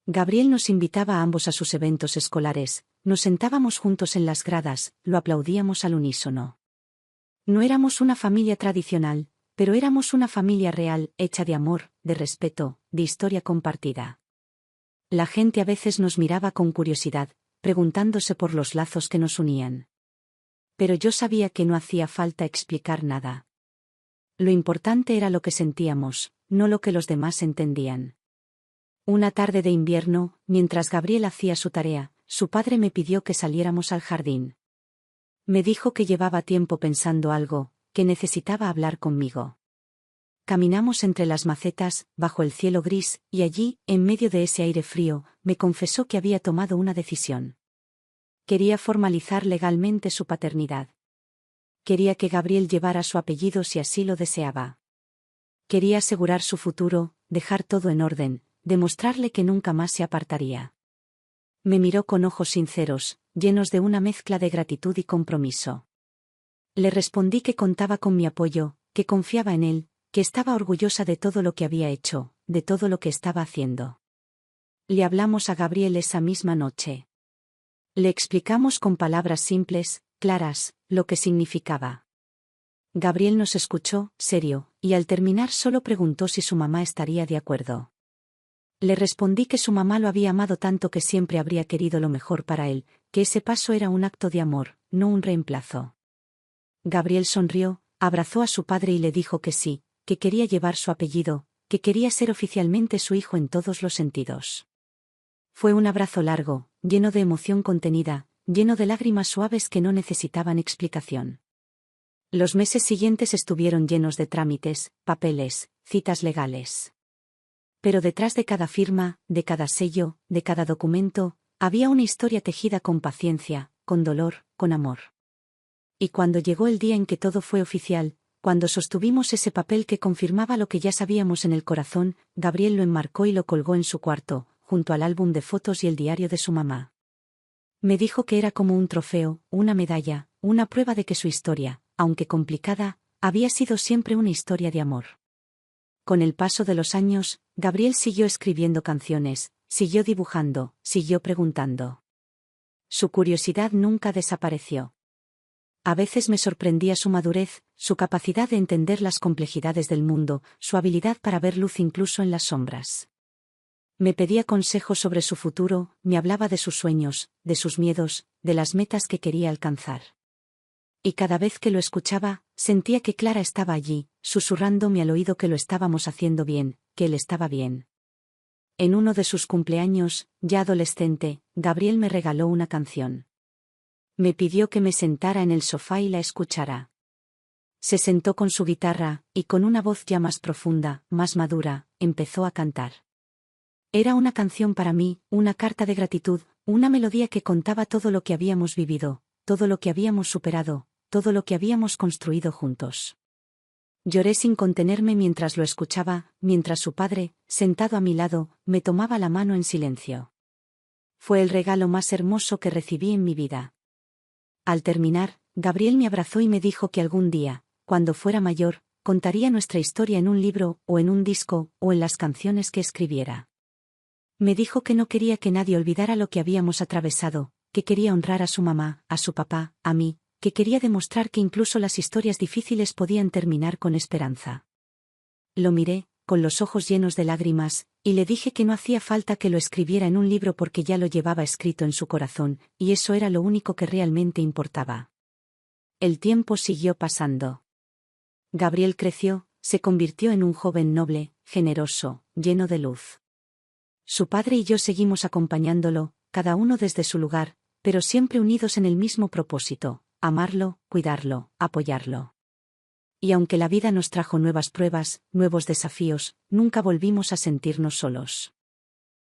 Gabriel nos invitaba a ambos a sus eventos escolares, nos sentábamos juntos en las gradas, lo aplaudíamos al unísono. No éramos una familia tradicional, pero éramos una familia real, hecha de amor, de respeto, de historia compartida. La gente a veces nos miraba con curiosidad, preguntándose por los lazos que nos unían. Pero yo sabía que no hacía falta explicar nada. Lo importante era lo que sentíamos, no lo que los demás entendían. Una tarde de invierno, mientras Gabriel hacía su tarea, su padre me pidió que saliéramos al jardín. Me dijo que llevaba tiempo pensando algo, que necesitaba hablar conmigo. Caminamos entre las macetas, bajo el cielo gris, y allí, en medio de ese aire frío, me confesó que había tomado una decisión. Quería formalizar legalmente su paternidad. Quería que Gabriel llevara su apellido si así lo deseaba. Quería asegurar su futuro, dejar todo en orden, demostrarle que nunca más se apartaría. Me miró con ojos sinceros, llenos de una mezcla de gratitud y compromiso. Le respondí que contaba con mi apoyo, que confiaba en él, que estaba orgullosa de todo lo que había hecho, de todo lo que estaba haciendo. Le hablamos a Gabriel esa misma noche. Le explicamos con palabras simples, claras, lo que significaba. Gabriel nos escuchó, serio, y al terminar solo preguntó si su mamá estaría de acuerdo. Le respondí que su mamá lo había amado tanto que siempre habría querido lo mejor para él, que ese paso era un acto de amor, no un reemplazo. Gabriel sonrió, abrazó a su padre y le dijo que sí, que quería llevar su apellido, que quería ser oficialmente su hijo en todos los sentidos. Fue un abrazo largo, lleno de emoción contenida, lleno de lágrimas suaves que no necesitaban explicación. Los meses siguientes estuvieron llenos de trámites, papeles, citas legales. Pero detrás de cada firma, de cada sello, de cada documento, había una historia tejida con paciencia, con dolor, con amor. Y cuando llegó el día en que todo fue oficial, cuando sostuvimos ese papel que confirmaba lo que ya sabíamos en el corazón, Gabriel lo enmarcó y lo colgó en su cuarto, junto al álbum de fotos y el diario de su mamá. Me dijo que era como un trofeo, una medalla, una prueba de que su historia, aunque complicada, había sido siempre una historia de amor. Con el paso de los años, Gabriel siguió escribiendo canciones, siguió dibujando, siguió preguntando. Su curiosidad nunca desapareció. A veces me sorprendía su madurez, su capacidad de entender las complejidades del mundo, su habilidad para ver luz incluso en las sombras. Me pedía consejos sobre su futuro, me hablaba de sus sueños, de sus miedos, de las metas que quería alcanzar. Y cada vez que lo escuchaba, sentía que Clara estaba allí, susurrándome al oído que lo estábamos haciendo bien, que él estaba bien. En uno de sus cumpleaños, ya adolescente, Gabriel me regaló una canción. Me pidió que me sentara en el sofá y la escuchara. Se sentó con su guitarra, y con una voz ya más profunda, más madura, empezó a cantar. Era una canción para mí, una carta de gratitud, una melodía que contaba todo lo que habíamos vivido, todo lo que habíamos superado, todo lo que habíamos construido juntos. Lloré sin contenerme mientras lo escuchaba, mientras su padre, sentado a mi lado, me tomaba la mano en silencio. Fue el regalo más hermoso que recibí en mi vida. Al terminar, Gabriel me abrazó y me dijo que algún día, cuando fuera mayor, contaría nuestra historia en un libro, o en un disco, o en las canciones que escribiera. Me dijo que no quería que nadie olvidara lo que habíamos atravesado, que quería honrar a su mamá, a su papá, a mí, que quería demostrar que incluso las historias difíciles podían terminar con esperanza. Lo miré, con los ojos llenos de lágrimas, y le dije que no hacía falta que lo escribiera en un libro porque ya lo llevaba escrito en su corazón, y eso era lo único que realmente importaba. El tiempo siguió pasando. Gabriel creció, se convirtió en un joven noble, generoso, lleno de luz. Su padre y yo seguimos acompañándolo, cada uno desde su lugar, pero siempre unidos en el mismo propósito: amarlo, cuidarlo, apoyarlo. Y aunque la vida nos trajo nuevas pruebas, nuevos desafíos, nunca volvimos a sentirnos solos.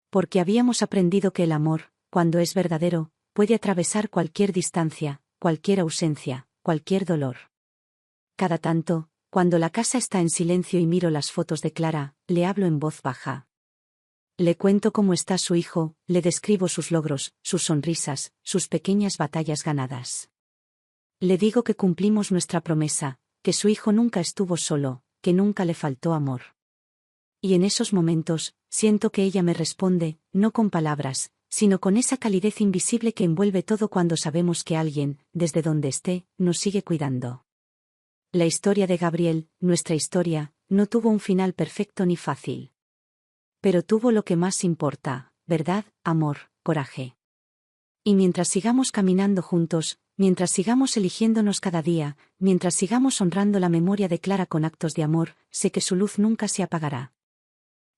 Porque habíamos aprendido que el amor, cuando es verdadero, puede atravesar cualquier distancia, cualquier ausencia, cualquier dolor. Cada tanto, cuando la casa está en silencio y miro las fotos de Clara, le hablo en voz baja. Le cuento cómo está su hijo, le describo sus logros, sus sonrisas, sus pequeñas batallas ganadas. Le digo que cumplimos nuestra promesa, que su hijo nunca estuvo solo, que nunca le faltó amor. Y en esos momentos, siento que ella me responde, no con palabras, sino con esa calidez invisible que envuelve todo cuando sabemos que alguien, desde donde esté, nos sigue cuidando. La historia de Gabriel, nuestra historia, no tuvo un final perfecto ni fácil. Pero tuvo lo que más importa: verdad, amor, coraje. Y mientras sigamos caminando juntos, mientras sigamos eligiéndonos cada día, mientras sigamos honrando la memoria de Clara con actos de amor, sé que su luz nunca se apagará.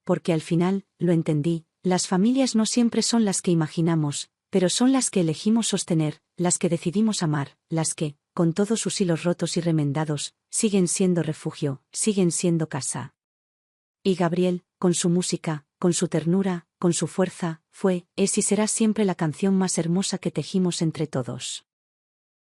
Porque al final, lo entendí, las familias no siempre son las que imaginamos, pero son las que elegimos sostener, las que decidimos amar, las que, con todos sus hilos rotos y remendados, siguen siendo refugio, siguen siendo casa. Y Gabriel, con su música, con su ternura, con su fuerza, fue, es y será siempre la canción más hermosa que tejimos entre todos.